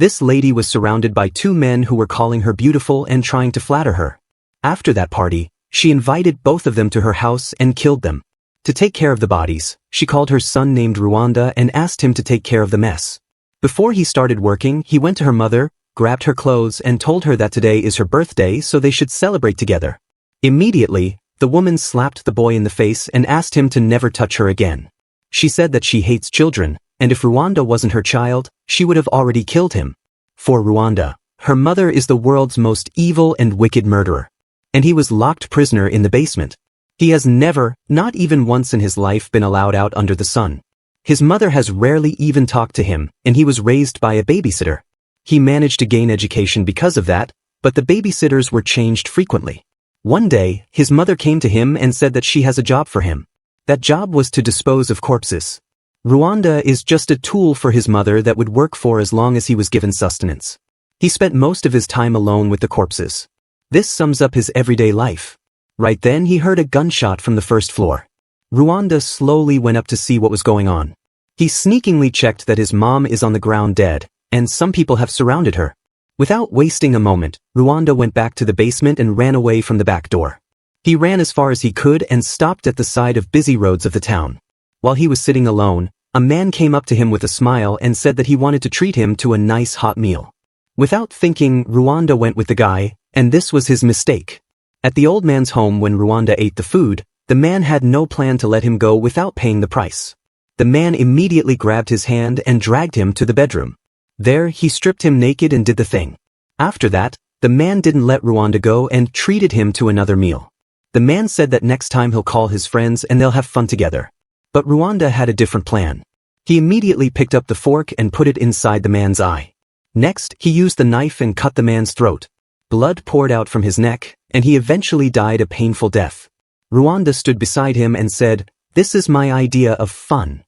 This lady was surrounded by two men who were calling her beautiful and trying to flatter her. After that party, she invited both of them to her house and killed them. To take care of the bodies, she called her son named Rwanda and asked him to take care of the mess. Before he started working, he went to her mother, grabbed her clothes and told her that today is her birthday so they should celebrate together. Immediately, the woman slapped the boy in the face and asked him to never touch her again. She said that she hates children, and if Rwanda wasn't her child, she would have already killed him. For Rwanda, her mother is the world's most evil and wicked murderer. And he was locked prisoner in the basement. He has never, not even once in his life, been allowed out under the sun. His mother has rarely even talked to him, and he was raised by a babysitter. He managed to gain education because of that, but the babysitters were changed frequently. One day, his mother came to him and said that she has a job for him. That job was to dispose of corpses. Rwanda is just a tool for his mother that would work for as long as he was given sustenance. He spent most of his time alone with the corpses. This sums up his everyday life. Right then he heard a gunshot from the first floor. Rwanda slowly went up to see what was going on. He sneakingly checked that his mom is on the ground dead, and some people have surrounded her. Without wasting a moment, Rwanda went back to the basement and ran away from the back door. He ran as far as he could and stopped at the side of busy roads of the town. While he was sitting alone, a man came up to him with a smile and said that he wanted to treat him to a nice hot meal. Without thinking, Rwanda went with the guy, and this was his mistake. At the old man's home when Rwanda ate the food, the man had no plan to let him go without paying the price. The man immediately grabbed his hand and dragged him to the bedroom. There, he stripped him naked and did the thing. After that, the man didn't let Rwanda go and treated him to another meal. The man said that next time he'll call his friends and they'll have fun together. But Rwanda had a different plan. He immediately picked up the fork and put it inside the man's eye. Next, he used the knife and cut the man's throat. Blood poured out from his neck, and he eventually died a painful death. Rwanda stood beside him and said, "This is my idea of fun."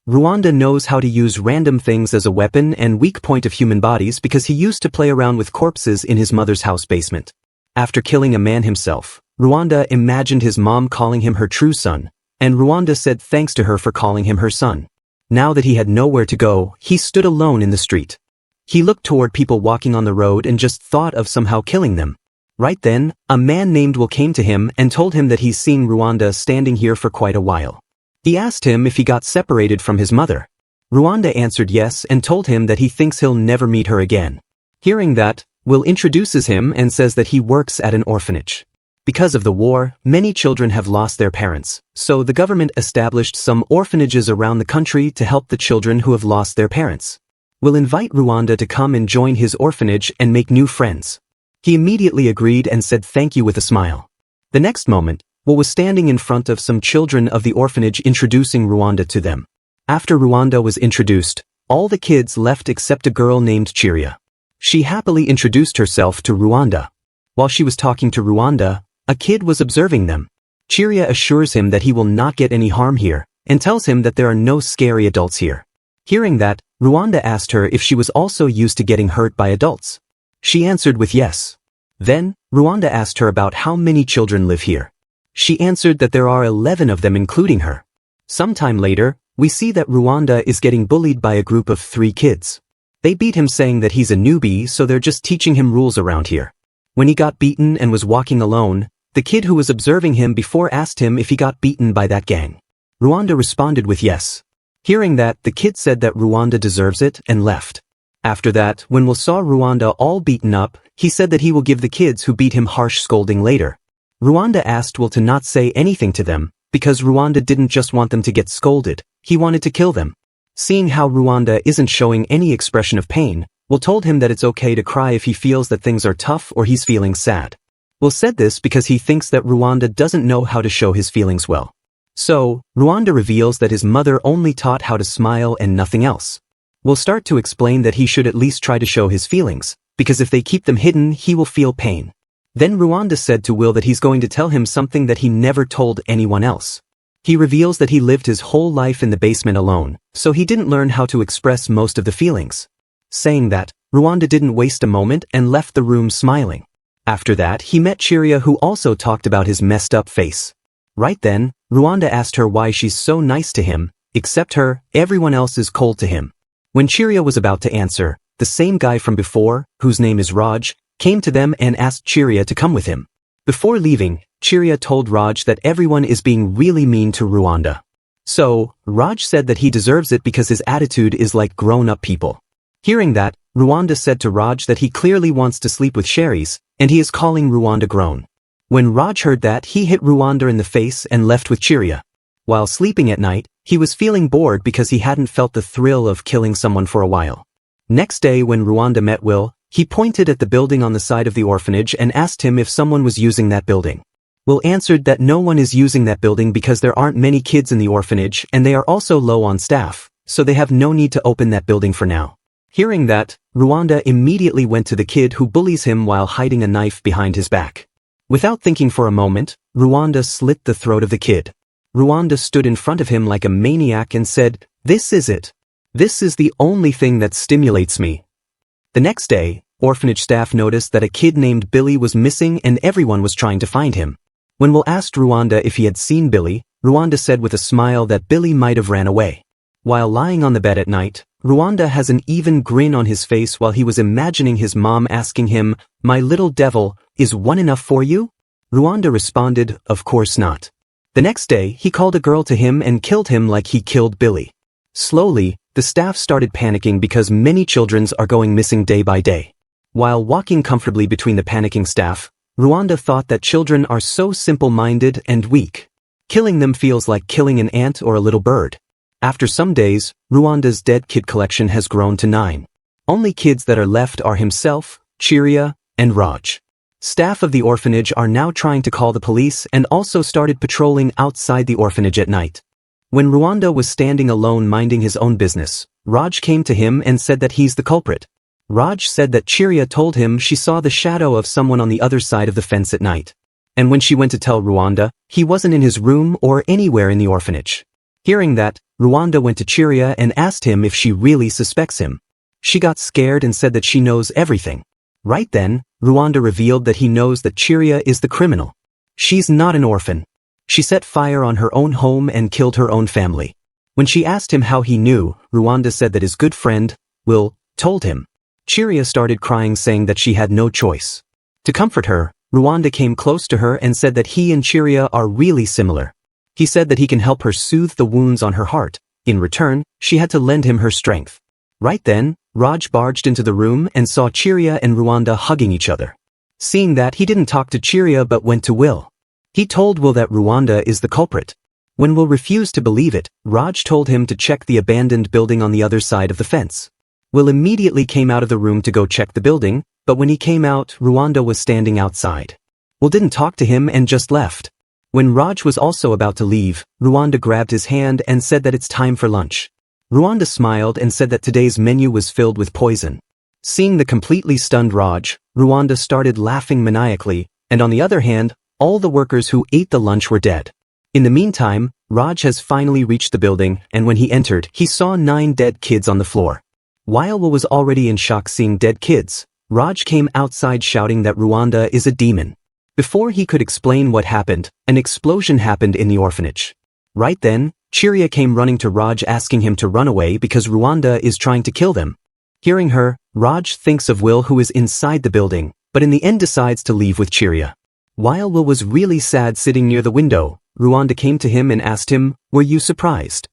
Rwanda knows how to use random things as a weapon and weak point of human bodies because he used to play around with corpses in his mother's house basement. After killing a man himself, Rwanda imagined his mom calling him her true son, and Rwanda said thanks to her for calling him her son. Now that he had nowhere to go, he stood alone in the street. He looked toward people walking on the road and just thought of somehow killing them. Right then, a man named Will came to him and told him that he's seen Rwanda standing here for quite a while. He asked him if he got separated from his mother. Rwanda answered yes and told him that he thinks he'll never meet her again. Hearing that, Will introduces him and says that he works at an orphanage. Because of the war, many children have lost their parents, so the government established some orphanages around the country to help the children who have lost their parents. Will invite Rwanda to come and join his orphanage and make new friends. He immediately agreed and said thank you with a smile. The next moment, Will was standing in front of some children of the orphanage introducing Rwanda to them. After Rwanda was introduced, all the kids left except a girl named Chiria. She happily introduced herself to Rwanda. While she was talking to Rwanda, a kid was observing them. Chiria assures him that he will not get any harm here, and tells him that there are no scary adults here. Hearing that, Rwanda asked her if she was also used to getting hurt by adults. She answered with yes. Then, Rwanda asked her about how many children live here. She answered that there are 11 of them including her. Sometime later, we see that Rwanda is getting bullied by a group of 3 kids. They beat him saying that he's a newbie, so they're just teaching him rules around here. When he got beaten and was walking alone, the kid who was observing him before asked him if he got beaten by that gang. Rwanda responded with yes. Hearing that, the kid said that Rwanda deserves it and left. After that, when Will saw Rwanda all beaten up, he said that he will give the kids who beat him harsh scolding later. Rwanda asked Will to not say anything to them, because Rwanda didn't just want them to get scolded, he wanted to kill them. Seeing how Rwanda isn't showing any expression of pain, Will told him that it's okay to cry if he feels that things are tough or he's feeling sad. Will said this because he thinks that Rwanda doesn't know how to show his feelings well. So, Rwanda reveals that his mother only taught how to smile and nothing else. Will start to explain that he should at least try to show his feelings, because if they keep them hidden, he will feel pain. Then Rwanda said to Will that he's going to tell him something that he never told anyone else. He reveals that he lived his whole life in the basement alone, so he didn't learn how to express most of the feelings. Saying that, Rwanda didn't waste a moment and left the room smiling. After that, he met Chiria, who also talked about his messed up face. Right then, Rwanda asked her why she's so nice to him, except her, everyone else is cold to him. When Chiria was about to answer, the same guy from before, whose name is Raj, came to them and asked Chirya to come with him. Before leaving, Chirya told Raj that everyone is being really mean to Rwanda. So, Raj said that he deserves it because his attitude is like grown-up people. Hearing that, Rwanda said to Raj that he clearly wants to sleep with Sherry's, and he is calling Rwanda grown. When Raj heard that, he hit Rwanda in the face and left with Chirya. While sleeping at night, he was feeling bored because he hadn't felt the thrill of killing someone for a while. Next day when Rwanda met Will, he pointed at the building on the side of the orphanage and asked him if someone was using that building. Will answered that no one is using that building because there aren't many kids in the orphanage and they are also low on staff, so they have no need to open that building for now. Hearing that, Rwanda immediately went to the kid who bullies him while hiding a knife behind his back. Without thinking for a moment, Rwanda slit the throat of the kid. Rwanda stood in front of him like a maniac and said, "This is it. This is the only thing that stimulates me." The next day, orphanage staff noticed that a kid named Billy was missing and everyone was trying to find him. When Will asked Rwanda if he had seen Billy, Rwanda said with a smile that Billy might have ran away. While lying on the bed at night, Rwanda has an even grin on his face while he was imagining his mom asking him, "My little devil, is one enough for you?" Rwanda responded, "Of course not." The next day, he called a girl to him and killed him like he killed Billy. Slowly, the staff started panicking because many children are going missing day by day. While walking comfortably between the panicking staff, Rwanda thought that children are so simple-minded and weak. Killing them feels like killing an ant or a little bird. After some days, Rwanda's dead kid collection has grown to 9. Only kids that are left are himself, Chirya, and Raj. Staff of the orphanage are now trying to call the police and also started patrolling outside the orphanage at night. When Rwanda was standing alone minding his own business, Raj came to him and said that he's the culprit. Raj said that Chirya told him she saw the shadow of someone on the other side of the fence at night. And when she went to tell Rwanda, he wasn't in his room or anywhere in the orphanage. Hearing that, Rwanda went to Chirya and asked him if she really suspects him. She got scared and said that she knows everything. Right then, Rwanda revealed that he knows that Chirya is the criminal. She's not an orphan. She set fire on her own home and killed her own family. When she asked him how he knew, Rwanda said that his good friend, Will, told him. Chirya started crying saying that she had no choice. To comfort her, Rwanda came close to her and said that he and Chirya are really similar. He said that he can help her soothe the wounds on her heart. In return, she had to lend him her strength. Right then, Raj barged into the room and saw Chirya and Rwanda hugging each other. Seeing that, he didn't talk to Chirya but went to Will. He told Will that Rwanda is the culprit. When Will refused to believe it, Raj told him to check the abandoned building on the other side of the fence. Will immediately came out of the room to go check the building, but when he came out, Rwanda was standing outside. Will didn't talk to him and just left. When Raj was also about to leave, Rwanda grabbed his hand and said that it's time for lunch. Rwanda smiled and said that today's menu was filled with poison. Seeing the completely stunned Raj, Rwanda started laughing maniacally, and on the other hand, all the workers who ate the lunch were dead. In the meantime, Raj has finally reached the building, and when he entered, he saw 9 dead kids on the floor. While Will was already in shock seeing dead kids, Raj came outside shouting that Rwanda is a demon. Before he could explain what happened, an explosion happened in the orphanage. Right then, Chirya came running to Raj asking him to run away because Rwanda is trying to kill them. Hearing her, Raj thinks of Will who is inside the building, but in the end decides to leave with Chirya. While Will was really sad sitting near the window, Rwanda came to him and asked him, "Were you surprised?"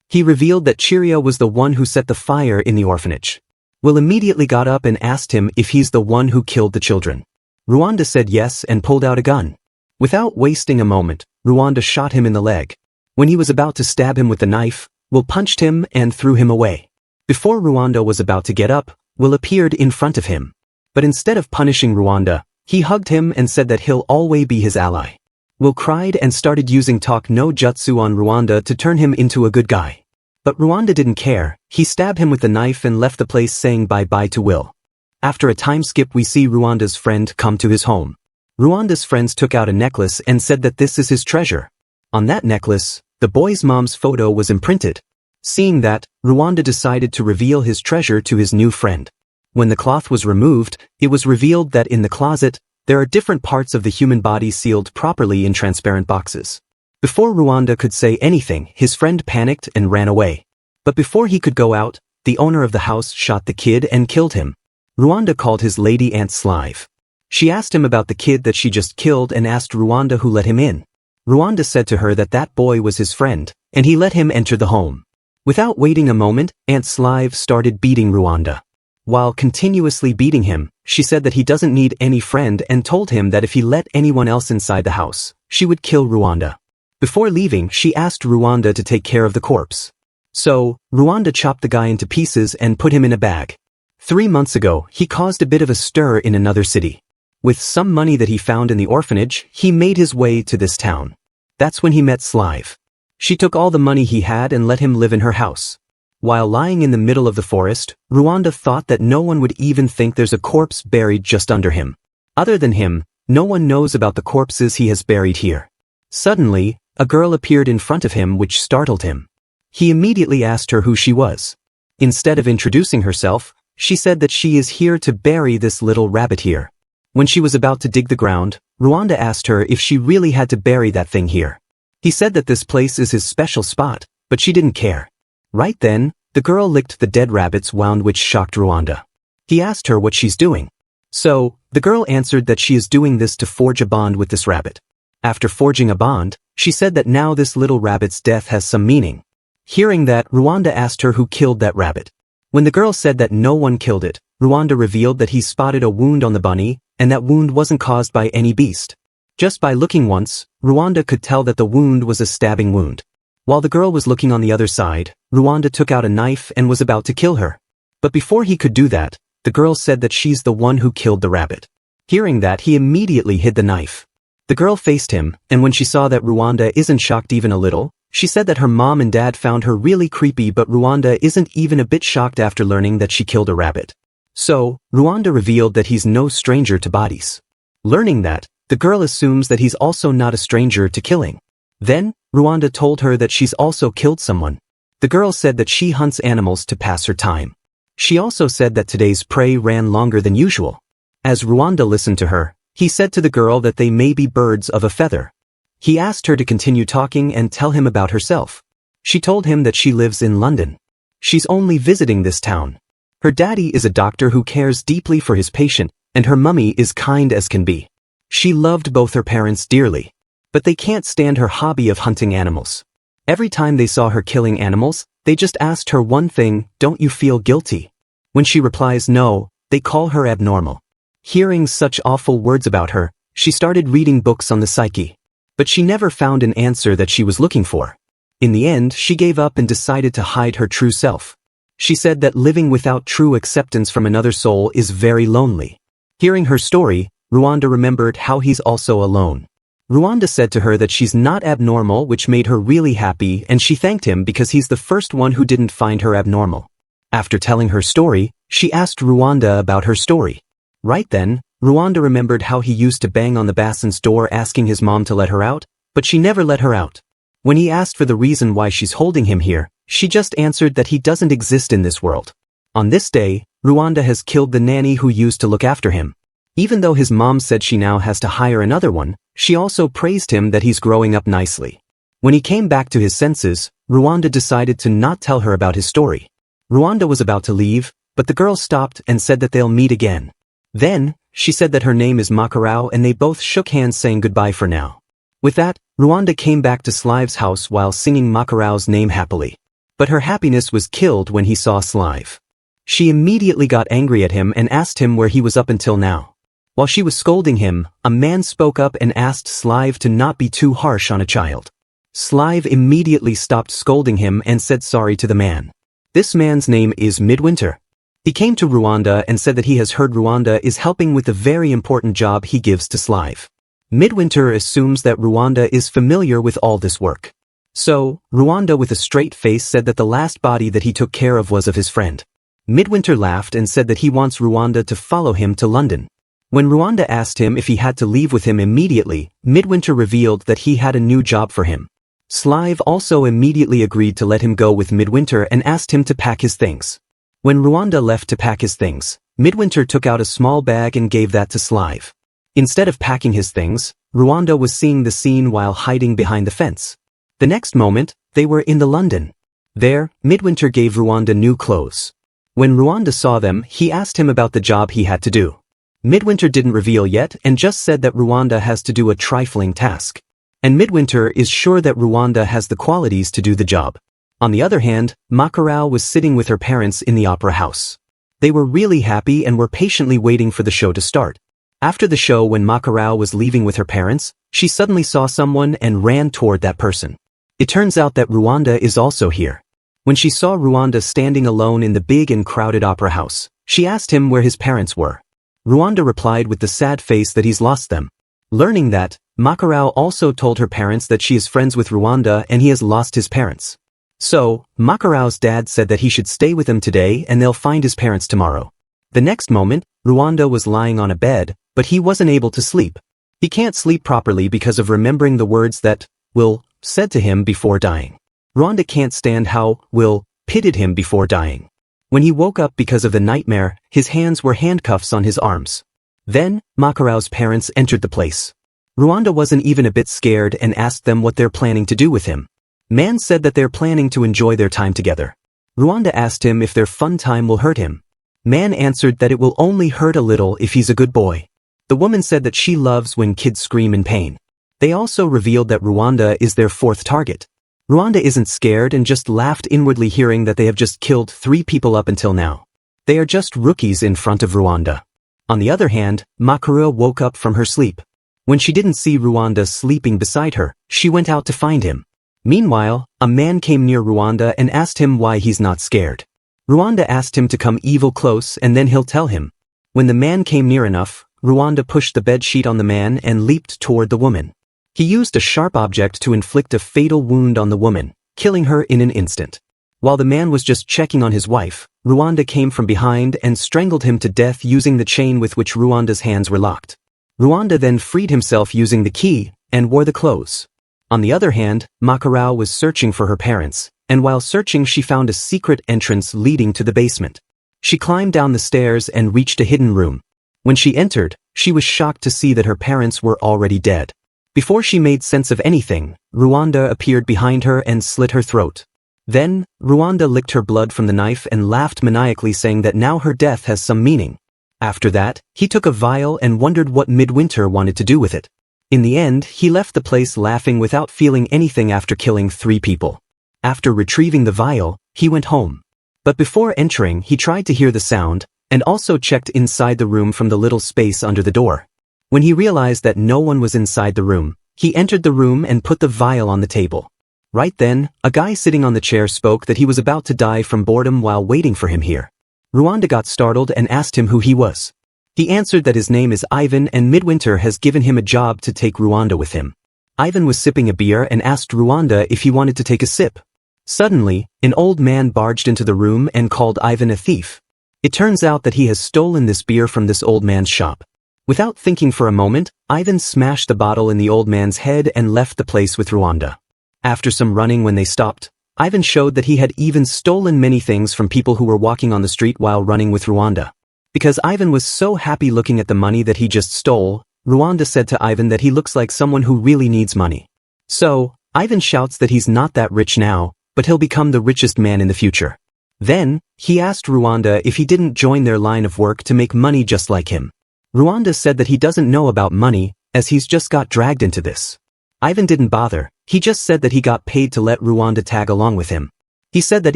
He revealed that Chirya was the one who set the fire in the orphanage. Will immediately got up and asked him if he's the one who killed the children. Rwanda said yes and pulled out a gun. Without wasting a moment, Rwanda shot him in the leg. When he was about to stab him with the knife, Will punched him and threw him away. Before Rwanda was about to get up, Will appeared in front of him. But instead of punishing Rwanda, he hugged him and said that he'll always be his ally. Will cried and started using talk no jutsu on Rwanda to turn him into a good guy. But Rwanda didn't care. He stabbed him with the knife and left the place saying bye-bye to Will. After a time skip, we see Rwanda's friend come to his home. Rwanda's friends took out a necklace and said that this is his treasure. On that necklace, the boy's mom's photo was imprinted. Seeing that, Rwanda decided to reveal his treasure to his new friend. When the cloth was removed, it was revealed that in the closet, there are different parts of the human body sealed properly in transparent boxes. Before Rwanda could say anything, his friend panicked and ran away. But before he could go out, the owner of the house shot the kid and killed him. Rwanda called his lady aunt Slive. She asked him about the kid that she just killed and asked Rwanda who let him in. Rwanda said to her that that boy was his friend, and he let him enter the home. Without waiting a moment, Aunt Slive started beating Rwanda. While continuously beating him, she said that he doesn't need any friend and told him that if he let anyone else inside the house, she would kill Rwanda. Before leaving, she asked Rwanda to take care of the corpse. So, Rwanda chopped the guy into pieces and put him in a bag. 3 months ago, he caused a bit of a stir in another city. With some money that he found in the orphanage, he made his way to this town. That's when he met Slive. She took all the money he had and let him live in her house. While lying in the middle of the forest, Rwanda thought that no one would even think there's a corpse buried just under him. Other than him, no one knows about the corpses he has buried here. Suddenly, a girl appeared in front of him which startled him. He immediately asked her who she was. Instead of introducing herself, she said that she is here to bury this little rabbit here. When she was about to dig the ground, Rwanda asked her if she really had to bury that thing here. He said that this place is his special spot, but she didn't care. Right then, the girl licked the dead rabbit's wound which shocked Rwanda. He asked her what she's doing. So, the girl answered that she is doing this to forge a bond with this rabbit. After forging a bond, she said that now this little rabbit's death has some meaning. Hearing that, Rwanda asked her who killed that rabbit. When the girl said that no one killed it, Rwanda revealed that he spotted a wound on the bunny, and that wound wasn't caused by any beast. Just by looking once, Rwanda could tell that the wound was a stabbing wound. While the girl was looking on the other side, Rwanda took out a knife and was about to kill her. But before he could do that, the girl said that she's the one who killed the rabbit. Hearing that, he immediately hid the knife. The girl faced him, and when she saw that Rwanda isn't shocked even a little, she said that her mom and dad found her really creepy, but Rwanda isn't even a bit shocked after learning that she killed a rabbit. So, Rwanda revealed that he's no stranger to bodies. Learning that, the girl assumes that he's also not a stranger to killing. Then, Rwanda told her that she's also killed someone. The girl said that she hunts animals to pass her time. She also said that today's prey ran longer than usual. As Rwanda listened to her, he said to the girl that they may be birds of a feather. He asked her to continue talking and tell him about herself. She told him that she lives in London. She's only visiting this town. Her daddy is a doctor who cares deeply for his patient, and her mummy is kind as can be. She loved both her parents dearly. But they can't stand her hobby of hunting animals. Every time they saw her killing animals, they just asked her one thing, "Don't you feel guilty?" When she replies no, they call her abnormal. Hearing such awful words about her, she started reading books on the psyche. But she never found an answer that she was looking for. In the end, she gave up and decided to hide her true self. She said that living without true acceptance from another soul is very lonely. Hearing her story, Rwanda remembered how he's also alone. Rwanda said to her that she's not abnormal, which made her really happy, and she thanked him because he's the first one who didn't find her abnormal. After telling her story, she asked Rwanda about her story. Right then, Rwanda remembered how he used to bang on the Basson's door asking his mom to let her out, but she never let her out. When he asked for the reason why she's holding him here, she just answered that he doesn't exist in this world. On this day, Rwanda has killed the nanny who used to look after him. Even though his mom said she now has to hire another one, she also praised him that he's growing up nicely. When he came back to his senses, Rwanda decided to not tell her about his story. Rwanda was about to leave, but the girl stopped and said that they'll meet again. Then, she said that her name is Macakaro and they both shook hands saying goodbye for now. With that, Rwanda came back to Slive's house while singing Makaro's name happily. But her happiness was killed when he saw Slive. She immediately got angry at him and asked him where he was up until now. While she was scolding him, a man spoke up and asked Slive to not be too harsh on a child. Slive immediately stopped scolding him and said sorry to the man. This man's name is Midwinter. He came to Rwanda and said that he has heard Rwanda is helping with the very important job he gives to Slive. Midwinter assumes that Rwanda is familiar with all this work. So, Rwanda with a straight face said that the last body that he took care of was of his friend. Midwinter laughed and said that he wants Rwanda to follow him to London. When Rwanda asked him if he had to leave with him immediately, Midwinter revealed that he had a new job for him. Slive also immediately agreed to let him go with Midwinter and asked him to pack his things. When Rwanda left to pack his things, Midwinter took out a small bag and gave that to Slive. Instead of packing his things, Rwanda was seeing the scene while hiding behind the fence. The next moment, they were in the London. There, Midwinter gave Rwanda new clothes. When Rwanda saw them, he asked him about the job he had to do. Midwinter didn't reveal yet and just said that Rwanda has to do a trifling task. And Midwinter is sure that Rwanda has the qualities to do the job. On the other hand, Macakaro was sitting with her parents in the opera house. They were really happy and were patiently waiting for the show to start. After the show, when Macakaro was leaving with her parents, she suddenly saw someone and ran toward that person. It turns out that Rwanda is also here. When she saw Rwanda standing alone in the big and crowded opera house, she asked him where his parents were. Rwanda replied with the sad face that he's lost them. Learning that, Macakaro also told her parents that she is friends with Rwanda and he has lost his parents. So, Macakaro's dad said that he should stay with them today and they'll find his parents tomorrow. The next moment, Rwanda was lying on a bed, but he wasn't able to sleep. He can't sleep properly because of remembering the words that Will said to him before dying. Rwanda can't stand how Will pitted him before dying. When he woke up because of the nightmare, his hands were handcuffs on his arms. Then, Macakaro's parents entered the place. Rwanda wasn't even a bit scared and asked them what they're planning to do with him. Man said that they're planning to enjoy their time together. Rwanda asked him if their fun time will hurt him. Man answered that it will only hurt a little if he's a good boy. The woman said that she loves when kids scream in pain. They also revealed that Rwanda is their fourth target. Rwanda isn't scared and just laughed inwardly hearing that they have just killed 3 people up until now. They are just rookies in front of Rwanda. On the other hand, Macakaro woke up from her sleep. When she didn't see Rwanda sleeping beside her, she went out to find him. Meanwhile, a man came near Rwanda and asked him why he's not scared. Rwanda asked him to come evil close and then he'll tell him. When the man came near enough, Rwanda pushed the bedsheet on the man and leaped toward the woman. He used a sharp object to inflict a fatal wound on the woman, killing her in an instant. While the man was just checking on his wife, Rwanda came from behind and strangled him to death using the chain with which Rwanda's hands were locked. Rwanda then freed himself using the key and wore the clothes. On the other hand, Macakaro was searching for her parents, and while searching she found a secret entrance leading to the basement. She climbed down the stairs and reached a hidden room. When she entered, she was shocked to see that her parents were already dead. Before she made sense of anything, Rwanda appeared behind her and slit her throat. Then, Rwanda licked her blood from the knife and laughed maniacally saying that now her death has some meaning. After that, he took a vial and wondered what Midwinter wanted to do with it. In the end, he left the place laughing without feeling anything after killing 3 people. After retrieving the vial, he went home. But before entering, he tried to hear the sound, and also checked inside the room from the little space under the door. When he realized that no one was inside the room, he entered the room and put the vial on the table. Right then, a guy sitting on the chair spoke that he was about to die from boredom while waiting for him here. Rwanda got startled and asked him who he was. He answered that his name is Ivan and Midwinter has given him a job to take Rwanda with him. Ivan was sipping a beer and asked Rwanda if he wanted to take a sip. Suddenly, an old man barged into the room and called Ivan a thief. It turns out that he has stolen this beer from this old man's shop. Without thinking for a moment, Ivan smashed the bottle in the old man's head and left the place with Rwanda. After some running when they stopped, Ivan showed that he had even stolen many things from people who were walking on the street while running with Rwanda. Because Ivan was so happy looking at the money that he just stole, Rwanda said to Ivan that he looks like someone who really needs money. So, Ivan shouts that he's not that rich now, but he'll become the richest man in the future. Then, he asked Rwanda if he didn't join their line of work to make money just like him. Rwanda said that he doesn't know about money, as he's just got dragged into this. Ivan didn't bother, he just said that he got paid to let Rwanda tag along with him. He said that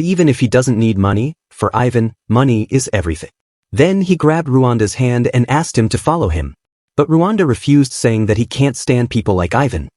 even if he doesn't need money, for Ivan, money is everything. Then he grabbed Rwanda's hand and asked him to follow him. But Rwanda refused, saying that he can't stand people like Ivan.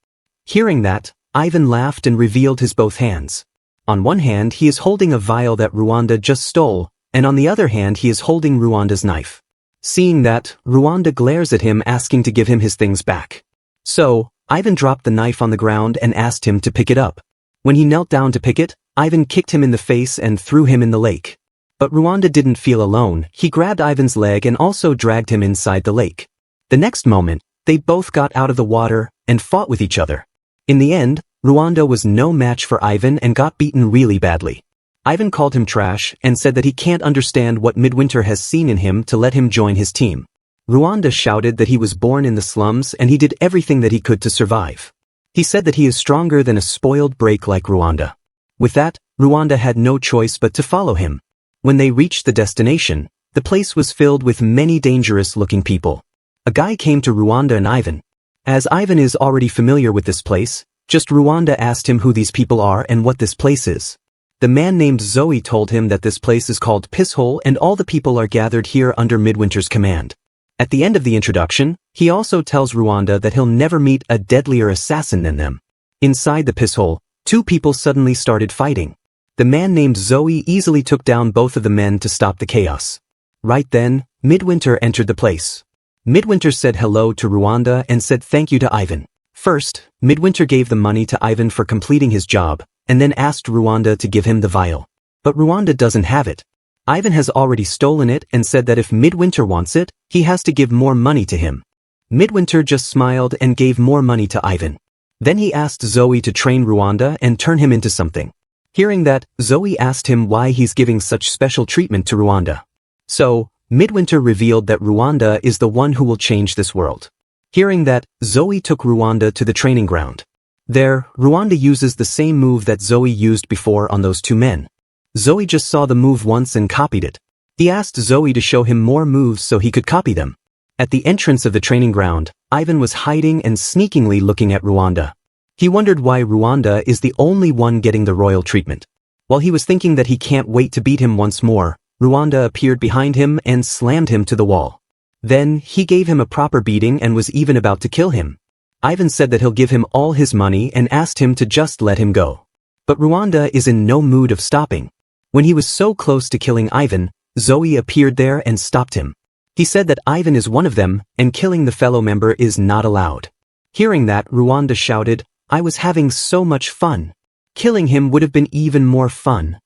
Hearing that, Ivan laughed and revealed his both hands. On one hand he is holding a vial that Rwanda just stole, and on the other hand he is holding Rwanda's knife. Seeing that, Rwanda glares at him asking to give him his things back. So, Ivan dropped the knife on the ground and asked him to pick it up. When he knelt down to pick it, Ivan kicked him in the face and threw him in the lake. But Rwanda didn't feel alone, he grabbed Ivan's leg and also dragged him inside the lake. The next moment, they both got out of the water and fought with each other. In the end, Rwanda was no match for Ivan and got beaten really badly. Ivan called him trash and said that he can't understand what Midwinter has seen in him to let him join his team. Rwanda shouted that he was born in the slums and he did everything that he could to survive. He said that he is stronger than a spoiled break like Rwanda. With that, Rwanda had no choice but to follow him. When they reached the destination, the place was filled with many dangerous-looking people. A guy came to Rwanda and Ivan. As Ivan is already familiar with this place, just Rwanda asked him who these people are and what this place is. The man named Zoe told him that this place is called Pisshole and all the people are gathered here under Midwinter's command. At the end of the introduction, he also tells Rwanda that he'll never meet a deadlier assassin than them. Inside the Pisshole, two people suddenly started fighting. The man named Zoe easily took down both of the men to stop the chaos. Right then, Midwinter entered the place. Midwinter said hello to Rwanda and said thank you to Ivan. First, Midwinter gave the money to Ivan for completing his job, and then asked Rwanda to give him the vial. But Rwanda doesn't have it. Ivan has already stolen it and said that if Midwinter wants it, he has to give more money to him. Midwinter just smiled and gave more money to Ivan. Then he asked Zoe to train Rwanda and turn him into something. Hearing that, Zoe asked him why he's giving such special treatment to Rwanda. So, Midwinter revealed that Rwanda is the one who will change this world. Hearing that, Zoe took Rwanda to the training ground. There, Rwanda uses the same move that Zoe used before on those two men. Zoe just saw the move once and copied it. He asked Zoe to show him more moves so he could copy them. At the entrance of the training ground, Ivan was hiding and sneakingly looking at Rwanda. He wondered why Rwanda is the only one getting the royal treatment. While he was thinking that he can't wait to beat him once more, Rwanda appeared behind him and slammed him to the wall. Then, he gave him a proper beating and was even about to kill him. Ivan said that he'll give him all his money and asked him to just let him go. But Rwanda is in no mood of stopping. When he was so close to killing Ivan, Zoe appeared there and stopped him. He said that Ivan is one of them, and killing the fellow member is not allowed. Hearing that, Rwanda shouted, "I was having so much fun. Killing him would have been even more fun."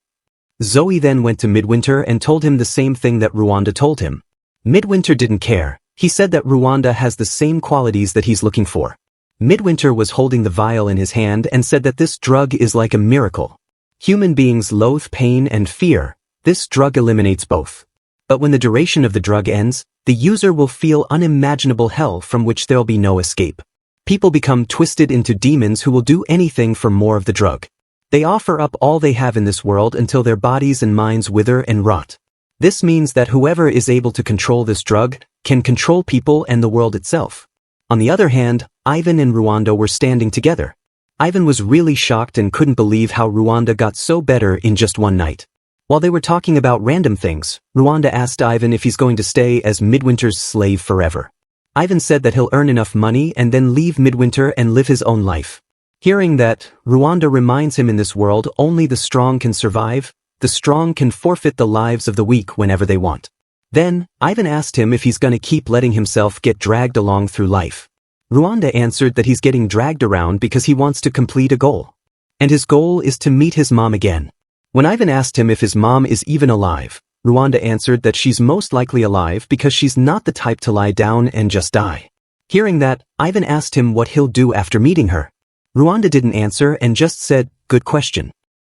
Zoe then went to Midwinter and told him the same thing that Rwanda told him. Midwinter didn't care. He said that Rwanda has the same qualities that he's looking for. Midwinter was holding the vial in his hand and said that this drug is like a miracle. Human beings loathe pain and fear. This drug eliminates both. But when the duration of the drug ends, the user will feel unimaginable hell from which there'll be no escape. People become twisted into demons who will do anything for more of the drug. They offer up all they have in this world until their bodies and minds wither and rot. This means that whoever is able to control this drug can control people and the world itself. On the other hand, Ivan and Rwanda were standing together. Ivan was really shocked and couldn't believe how Rwanda got so better in just one night. While they were talking about random things, Rwanda asked Ivan if he's going to stay as Midwinter's slave forever. Ivan said that he'll earn enough money and then leave Midwinter and live his own life. Hearing that, Rwanda reminds him in this world only the strong can survive, the strong can forfeit the lives of the weak whenever they want. Then, Ivan asked him if he's gonna keep letting himself get dragged along through life. Rwanda answered that he's getting dragged around because he wants to complete a goal. And his goal is to meet his mom again. When Ivan asked him if his mom is even alive, Rwanda answered that she's most likely alive because she's not the type to lie down and just die. Hearing that, Ivan asked him what he'll do after meeting her. Rwanda didn't answer and just said, "Good question."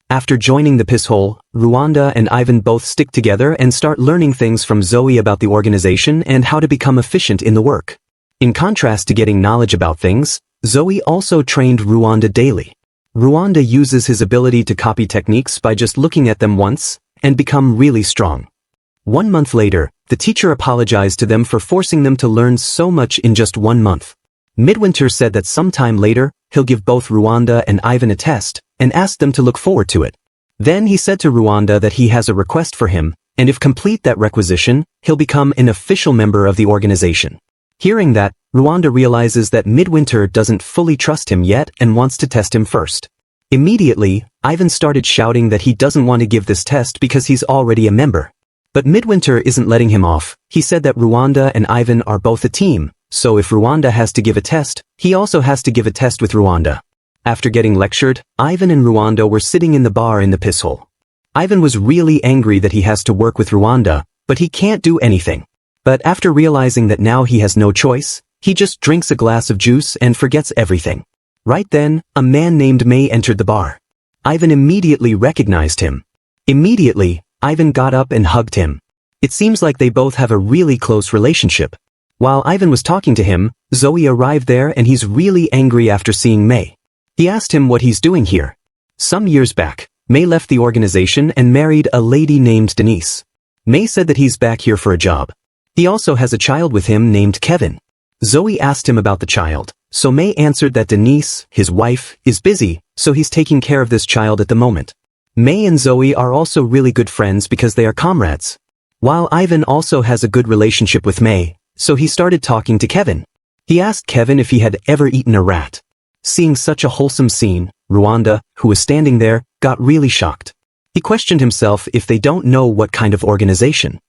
After joining the Pisshole, Rwanda and Ivan both stick together and start learning things from Zoe about the organization and how to become efficient in the work. In contrast to getting knowledge about things, Zoe also trained Rwanda daily. Rwanda uses his ability to copy techniques by just looking at them once and become really strong. 1 month later, the teacher apologized to them for forcing them to learn so much in just 1 month. Midwinter said that sometime later, he'll give both Rwanda and Ivan a test and asked them to look forward to it. Then he said to Rwanda that he has a request for him, and if complete that requisition, he'll become an official member of the organization. Hearing that, Rwanda realizes that Midwinter doesn't fully trust him yet and wants to test him first. Immediately, Ivan started shouting that he doesn't want to give this test because he's already a member. But Midwinter isn't letting him off. He said that Rwanda and Ivan are both a team, so if Rwanda has to give a test, he also has to give a test with Rwanda. After getting lectured, Ivan and Rwanda were sitting in the bar in the Pisshole. Ivan was really angry that he has to work with Rwanda, but he can't do anything. But after realizing that now he has no choice, he just drinks a glass of juice and forgets everything. Right then, a man named May entered the bar. Ivan immediately recognized him. Immediately, Ivan got up and hugged him. It seems like they both have a really close relationship. While Ivan was talking to him, Zoe arrived there and he's really angry after seeing May. He asked him what he's doing here. Some years back, May left the organization and married a lady named Denise. May said that he's back here for a job. He also has a child with him named Kevin. Zoe asked him about the child, so May answered that Denise, his wife, is busy, so he's taking care of this child at the moment. May and Zoe are also really good friends because they are comrades. While Ivan also has a good relationship with May, so he started talking to Kevin. He asked Kevin if he had ever eaten a rat. Seeing such a wholesome scene, Rwanda, who was standing there, got really shocked. He questioned himself if they don't know what kind of organization.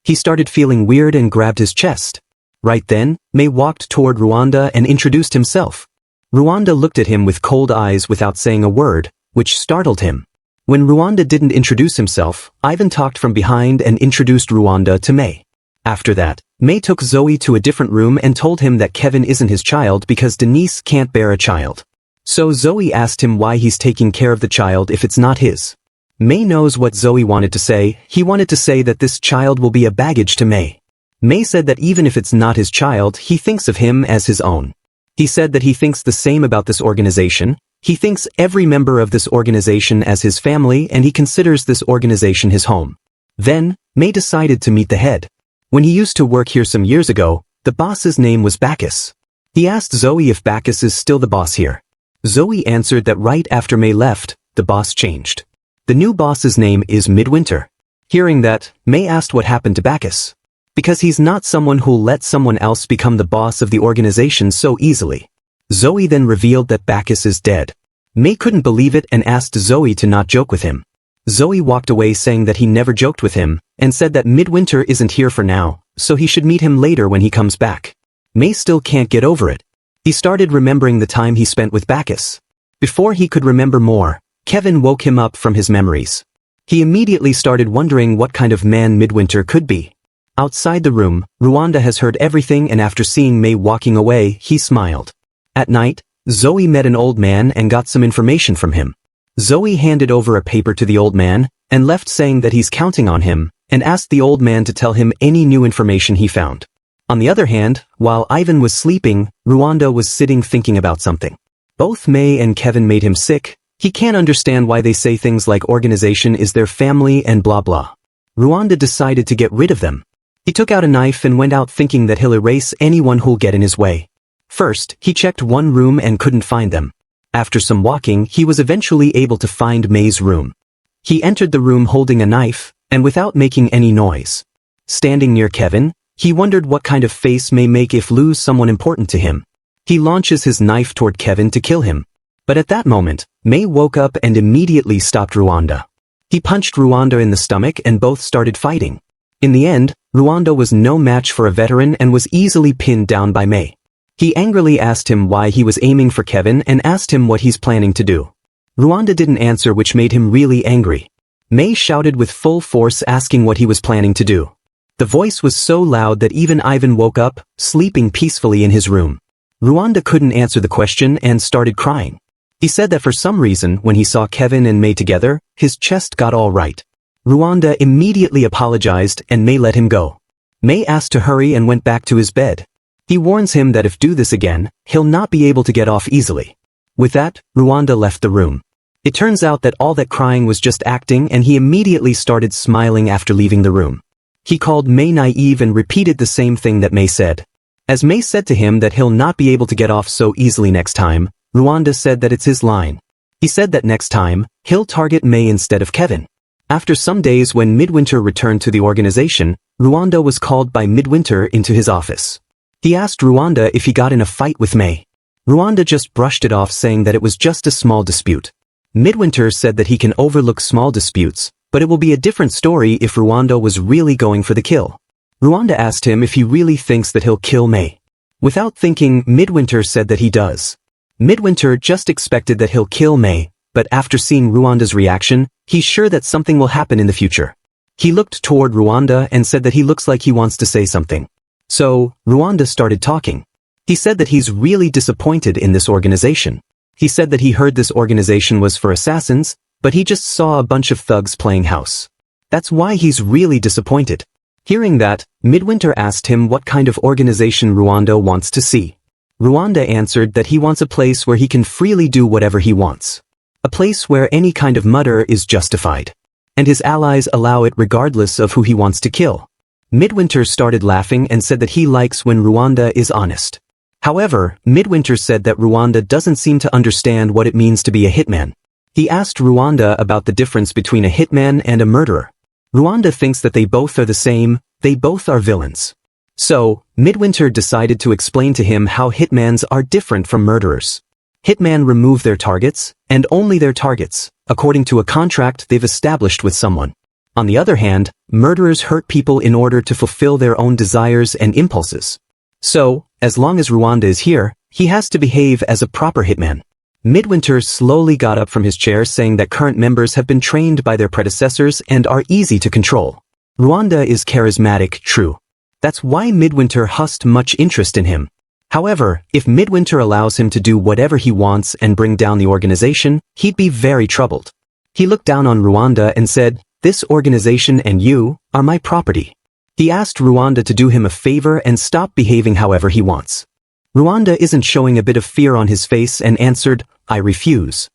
He started feeling weird and grabbed his chest. Right then, May walked toward Rwanda and introduced himself. Rwanda looked at him with cold eyes without saying a word, which startled him. When Rwanda didn't introduce himself, Ivan talked from behind and introduced Rwanda to May. After that, May took Zoe to a different room and told him that Kevin isn't his child because Denise can't bear a child. So Zoe asked him why he's taking care of the child if it's not his. May knows what Zoe wanted to say. He wanted to say that this child will be a baggage to May. May said that even if it's not his child, he thinks of him as his own. He said that he thinks the same about this organization. He thinks every member of this organization as his family and he considers this organization his home. Then, May decided to meet the head. When he used to work here some years ago, the boss's name was Bacchus. He asked Zoe if Bacchus is still the boss here. Zoe answered that right after May left, the boss changed. The new boss's name is Midwinter. Hearing that, May asked what happened to Bacchus. Because he's not someone who'll let someone else become the boss of the organization so easily. Zoe then revealed that Bacchus is dead. May couldn't believe it and asked Zoe to not joke with him. Zoe walked away saying that he never joked with him, and said that Midwinter isn't here for now, so he should meet him later when he comes back. May still can't get over it. He started remembering the time he spent with Bacchus. Before he could remember more, Kevin woke him up from his memories. He immediately started wondering what kind of man Midwinter could be. Outside the room, Rwanda has heard everything and after seeing May walking away, he smiled. At night, Zoe met an old man and got some information from him. Zoe handed over a paper to the old man, and left saying that he's counting on him, and asked the old man to tell him any new information he found. On the other hand, while Ivan was sleeping, Rwanda was sitting thinking about something. Both May and Kevin made him sick. He can't understand why they say things like organization is their family and blah blah. Rwanda decided to get rid of them. He took out a knife and went out thinking that he'll erase anyone who'll get in his way. First, he checked one room and couldn't find them. After some walking, he was eventually able to find May's room. He entered the room holding a knife, and without making any noise. Standing near Kevin, he wondered what kind of face May make if lose someone important to him. He launches his knife toward Kevin to kill him. But at that moment, May woke up and immediately stopped Rwanda. He punched Rwanda in the stomach and both started fighting. In the end, Rwanda was no match for a veteran and was easily pinned down by May. He angrily asked him why he was aiming for Kevin and asked him what he's planning to do. Rwanda didn't answer, which made him really angry. May shouted with full force asking what he was planning to do. The voice was so loud that even Ivan woke up, sleeping peacefully in his room. Rwanda couldn't answer the question and started crying. He said that for some reason, when he saw Kevin and May together, his chest got all right. Rwanda immediately apologized and May let him go. May asked to hurry and went back to his bed. He warns him that if do this again, he'll not be able to get off easily. With that, Rwanda left the room. It turns out that all that crying was just acting and he immediately started smiling after leaving the room. He called May naive and repeated the same thing that May said. As May said to him that he'll not be able to get off so easily next time, Rwanda said that it's his line. He said that next time, he'll target May instead of Kevin. After some days when Midwinter returned to the organization, Rwanda was called by Midwinter into his office. He asked Rwanda if he got in a fight with May. Rwanda just brushed it off saying that it was just a small dispute. Midwinter said that he can overlook small disputes, but it will be a different story if Rwanda was really going for the kill. Rwanda asked him if he really thinks that he'll kill May. Without thinking, Midwinter said that he does. Midwinter just expected that he'll kill May, but after seeing Rwanda's reaction, he's sure that something will happen in the future. He looked toward Rwanda and said that he looks like he wants to say something. So, Rwanda started talking. He said that he's really disappointed in this organization. He said that he heard this organization was for assassins, but he just saw a bunch of thugs playing house. That's why he's really disappointed. Hearing that, Midwinter asked him what kind of organization Rwanda wants to see. Rwanda answered that he wants a place where he can freely do whatever he wants. A place where any kind of murder is justified. And his allies allow it regardless of who he wants to kill. Midwinter started laughing and said that he likes when Rwanda is honest. However, Midwinter said that Rwanda doesn't seem to understand what it means to be a hitman. He asked Rwanda about the difference between a hitman and a murderer. Rwanda thinks that they both are the same, they both are villains. So, Midwinter decided to explain to him how hitmans are different from murderers. Hitmen remove their targets, and only their targets, according to a contract they've established with someone. On the other hand, murderers hurt people in order to fulfill their own desires and impulses. So, as long as Rwanda is here, he has to behave as a proper hitman. Midwinter slowly got up from his chair saying that current members have been trained by their predecessors and are easy to control. Rwanda is charismatic, true. That's why Midwinter hushed much interest in him. However, if Midwinter allows him to do whatever he wants and bring down the organization, he'd be very troubled. He looked down on Rwanda and said, "This organization and you are my property." He asked Rwanda to do him a favor and stop behaving however he wants. Rwanda isn't showing a bit of fear on his face and answered, "I refuse."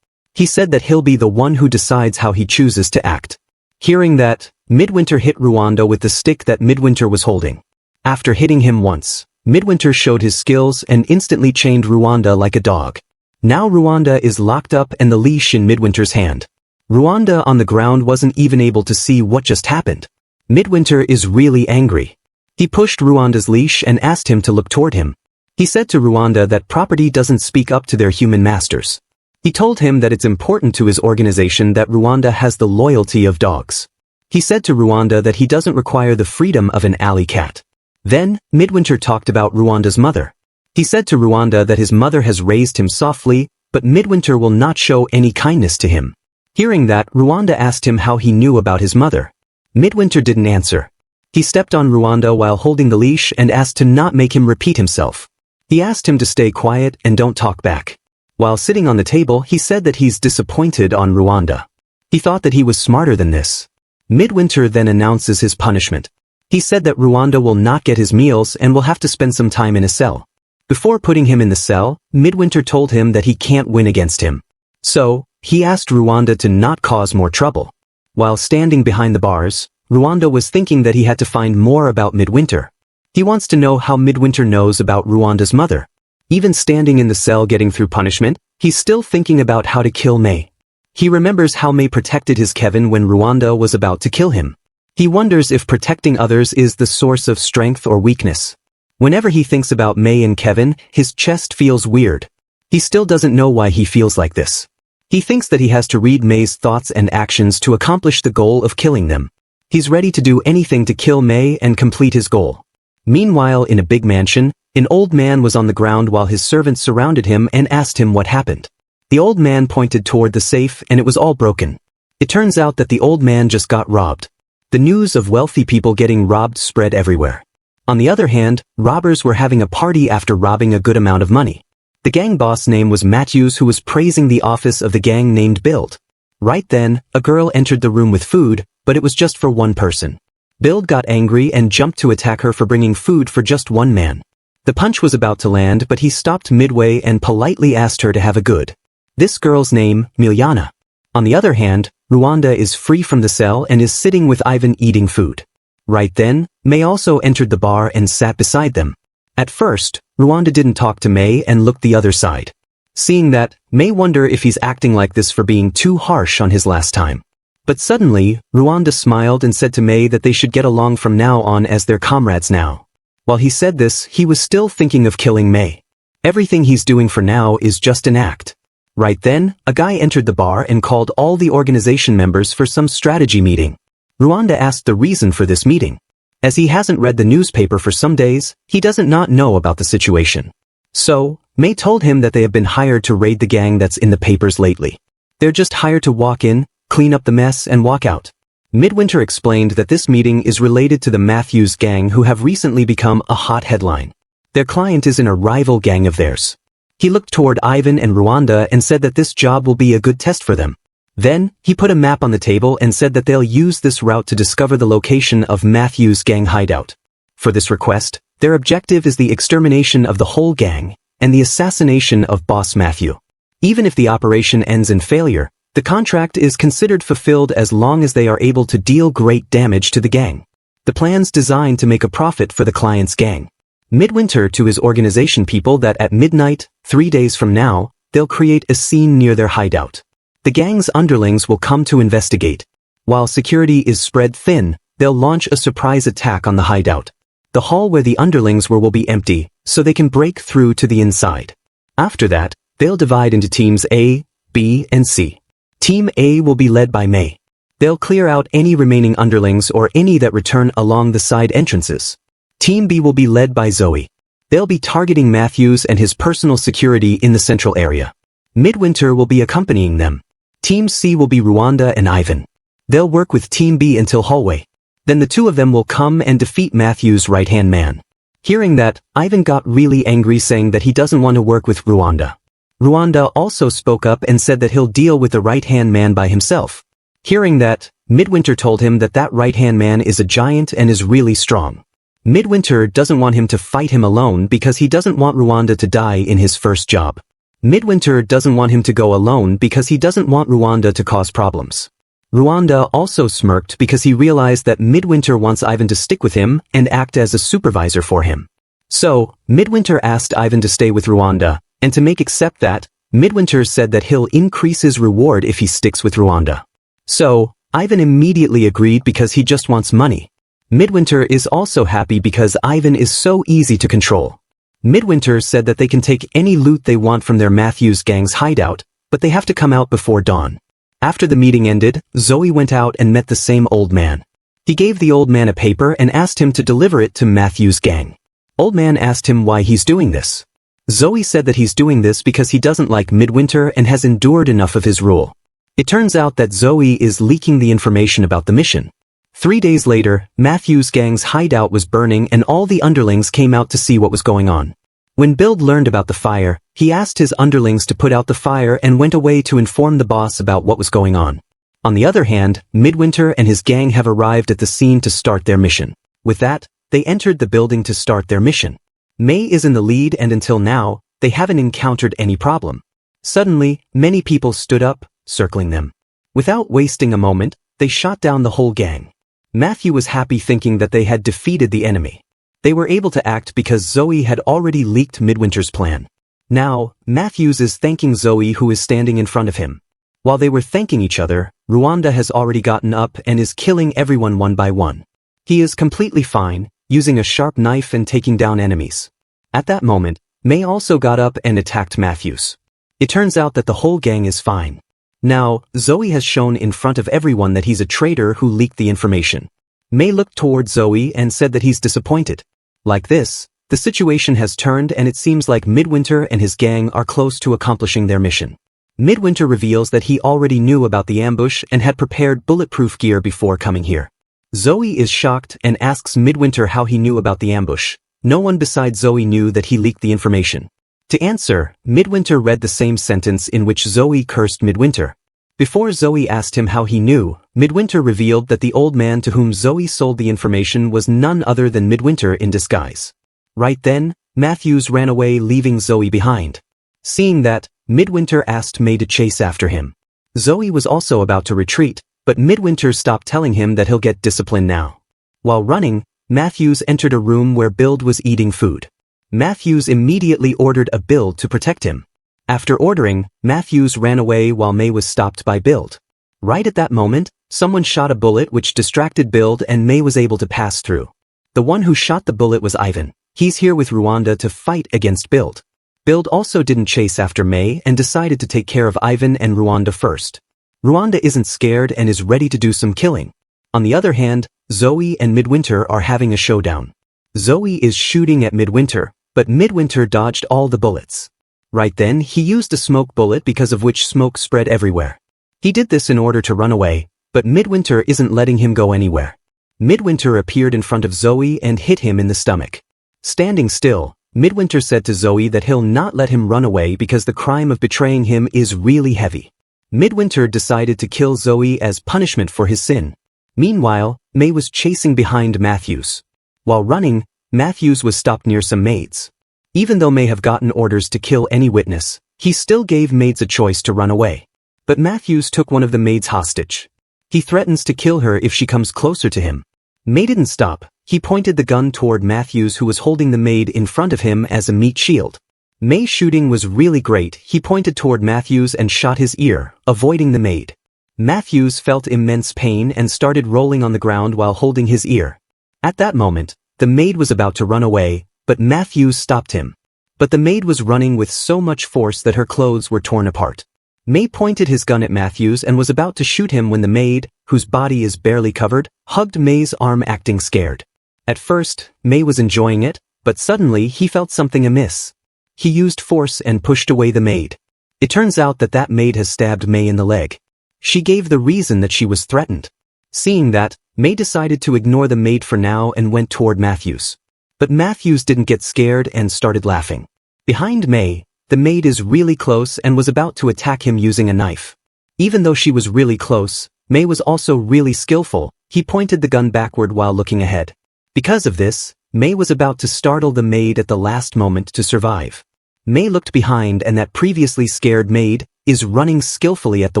He said that he'll be the one who decides how he chooses to act. Hearing that, Midwinter hit Rwanda with the stick that Midwinter was holding. After hitting him once, Midwinter showed his skills and instantly chained Rwanda like a dog. Now Rwanda is locked up and the leash in Midwinter's hand. Rwanda on the ground wasn't even able to see what just happened. Midwinter is really angry. He pushed Rwanda's leash and asked him to look toward him. He said to Rwanda that property doesn't speak up to their human masters. He told him that it's important to his organization that Rwanda has the loyalty of dogs. He said to Rwanda that he doesn't require the freedom of an alley cat. Then, Midwinter talked about Rwanda's mother. He said to Rwanda that his mother has raised him softly, but Midwinter will not show any kindness to him. Hearing that, Rwanda asked him how he knew about his mother. Midwinter didn't answer. He stepped on Rwanda while holding the leash and asked to not make him repeat himself. He asked him to stay quiet and don't talk back. While sitting on the table, he said that he's disappointed on Rwanda. He thought that he was smarter than this. Midwinter then announces his punishment. He said that Rwanda will not get his meals and will have to spend some time in a cell. Before putting him in the cell, Midwinter told him that he can't win against him. So, he asked Rwanda to not cause more trouble. While standing behind the bars, Rwanda was thinking that he had to find more about Midwinter. He wants to know how Midwinter knows about Rwanda's mother. Even standing in the cell getting through punishment, he's still thinking about how to kill May. He remembers how May protected his Kevin when Rwanda was about to kill him. He wonders if protecting others is the source of strength or weakness. Whenever he thinks about May and Kevin, his chest feels weird. He still doesn't know why he feels like this. He thinks that he has to read May's thoughts and actions to accomplish the goal of killing them. He's ready to do anything to kill May and complete his goal. Meanwhile, in a big mansion, an old man was on the ground while his servants surrounded him and asked him what happened. The old man pointed toward the safe and it was all broken. It turns out that the old man just got robbed. The news of wealthy people getting robbed spread everywhere. On the other hand, robbers were having a party after robbing a good amount of money. The gang boss name was Matthews, who was praising the office of the gang named Build. Right then, a girl entered the room with food, but it was just for one person. Build got angry and jumped to attack her for bringing food for just one man. The punch was about to land, but he stopped midway and politely asked her to have a good. This girl's name, Miljana. On the other hand, Rwanda is free from the cell and is sitting with Ivan eating food. Right then, May also entered the bar and sat beside them. At first, Rwanda didn't talk to May and looked the other side. Seeing that, May wondered if he's acting like this for being too harsh on his last time. But suddenly, Rwanda smiled and said to May that they should get along from now on as their comrades now. While he said this, he was still thinking of killing May. Everything he's doing for now is just an act. Right then, a guy entered the bar and called all the organization members for some strategy meeting. Rwanda asked the reason for this meeting. As he hasn't read the newspaper for some days, he doesn't not know about the situation. So, May told him that they have been hired to raid the gang that's in the papers lately. They're just hired to walk in, clean up the mess and walk out. Midwinter explained that this meeting is related to the Matthews gang, who have recently become a hot headline. Their client is in a rival gang of theirs. He looked toward Ivan and Rwanda and said that this job will be a good test for them. Then, he put a map on the table and said that they'll use this route to discover the location of Matthews' gang hideout. For this request, their objective is the extermination of the whole gang and the assassination of Boss Matthew. Even if the operation ends in failure, The contract is considered fulfilled as long as they are able to deal great damage to the gang. The plan's designed to make a profit for the client's gang. Midwinter to his organization people that at midnight, 3 days from now, they'll create a scene near their hideout. The gang's underlings will come to investigate. While security is spread thin, they'll launch a surprise attack on the hideout. The hall where the underlings were will be empty, so they can break through to the inside. After that, they'll divide into teams A, B, and C. Team A will be led by May. They'll clear out any remaining underlings or any that return along the side entrances. Team B will be led by Zoe. They'll be targeting Matthews and his personal security in the central area. Midwinter will be accompanying them. Team C will be Rwanda and Ivan. They'll work with Team B until hallway. Then the two of them will come and defeat Matthews' right-hand man. Hearing that, Ivan got really angry, saying that he doesn't want to work with Rwanda. Rwanda also spoke up and said that he'll deal with the right-hand man by himself. Hearing that, Midwinter told him that that right-hand man is a giant and is really strong. Midwinter doesn't want him to fight him alone because he doesn't want Rwanda to die in his first job. Midwinter doesn't want him to go alone because he doesn't want Rwanda to cause problems. Rwanda also smirked because he realized that Midwinter wants Ivan to stick with him and act as a supervisor for him. So, Midwinter asked Ivan to stay with Rwanda, and to make accept that, Midwinter said that he'll increase his reward if he sticks with Rwanda. So, Ivan immediately agreed because he just wants money. Midwinter is also happy because Ivan is so easy to control. Midwinter said that they can take any loot they want from their Matthews gang's hideout, but they have to come out before dawn. After the meeting ended, Zoe went out and met the same old man. He gave the old man a paper and asked him to deliver it to Matthews' gang. Old man asked him why he's doing this. Zoe said that he's doing this because he doesn't like Midwinter and has endured enough of his rule. It turns out that Zoe is leaking the information about the mission. 3 days later, Matthews' gang's hideout was burning and all the underlings came out to see what was going on. When Bill learned about the fire, he asked his underlings to put out the fire and went away to inform the boss about what was going on. On the other hand, Midwinter and his gang have arrived at the scene to start their mission. With that, they entered the building to start their mission. May is in the lead and until now, they haven't encountered any problem. Suddenly, many people stood up, circling them. Without wasting a moment, they shot down the whole gang. Matthew was happy thinking that they had defeated the enemy. They were able to act because Zoe had already leaked Midwinter's plan. Now, Matthews is thanking Zoe who is standing in front of him. While they were thanking each other, Rwanda has already gotten up and is killing everyone one by one. He is completely fine, using a sharp knife and taking down enemies. At that moment, May also got up and attacked Matthews. It turns out that the whole gang is fine. Now, Zoe has shown in front of everyone that he's a traitor who leaked the information. May looked toward Zoe and said that he's disappointed. Like this, the situation has turned and it seems like Midwinter and his gang are close to accomplishing their mission. Midwinter reveals that he already knew about the ambush and had prepared bulletproof gear before coming here. Zoe is shocked and asks Midwinter how he knew about the ambush. No one besides Zoe knew that he leaked the information. To answer, Midwinter read the same sentence in which Zoe cursed Midwinter. Before Zoe asked him how he knew, Midwinter revealed that the old man to whom Zoe sold the information was none other than Midwinter in disguise. Right then, Matthews ran away, leaving Zoe behind. Seeing that, Midwinter asked May to chase after him. Zoe was also about to retreat, but Midwinter stopped, telling him that he'll get discipline now. While running, Matthews entered a room where Bild was eating food. Matthews immediately ordered a Bild to protect him. After ordering, Matthews ran away while May was stopped by Bild. Right at that moment, someone shot a bullet which distracted Bild and May was able to pass through. The one who shot the bullet was Ivan. He's here with Rwanda to fight against Bild. Bild also didn't chase after May and decided to take care of Ivan and Rwanda first. Rwanda isn't scared and is ready to do some killing. On the other hand, Zoe and Midwinter are having a showdown. Zoe is shooting at Midwinter, but Midwinter dodged all the bullets. Right then, he used a smoke bullet because of which smoke spread everywhere. He did this in order to run away, but Midwinter isn't letting him go anywhere. Midwinter appeared in front of Zoe and hit him in the stomach. Standing still, Midwinter said to Zoe that he'll not let him run away because the crime of betraying him is really heavy. Midwinter decided to kill Zoe as punishment for his sin. Meanwhile, May was chasing behind Matthews. While running, Matthews was stopped near some maids. Even though May have gotten orders to kill any witness, he still gave maids a choice to run away. But Matthews took one of the maids hostage. He threatens to kill her if she comes closer to him. May didn't stop. He pointed the gun toward Matthews, who was holding the maid in front of him as a meat shield. May's shooting was really great. He pointed toward Matthews and shot his ear, avoiding the maid. Matthews felt immense pain and started rolling on the ground while holding his ear. At that moment, the maid was about to run away, but Matthews stopped him. But the maid was running with so much force that her clothes were torn apart. May pointed his gun at Matthews and was about to shoot him when the maid, whose body is barely covered, hugged May's arm, acting scared. At first, May was enjoying it, but suddenly he felt something amiss. He used force and pushed away the maid. It turns out that maid has stabbed May in the leg. She gave the reason that she was threatened. Seeing that, May decided to ignore the maid for now and went toward Matthews. But Matthews didn't get scared and started laughing. Behind May, the maid is really close and was about to attack him using a knife. Even though she was really close, May was also really skillful. He pointed the gun backward while looking ahead. Because of this, May was about to startle the maid at the last moment to survive. May looked behind, and that previously scared maid is running skillfully at the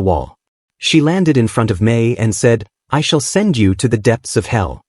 wall. She landed in front of May and said, "I shall send you to the depths of hell."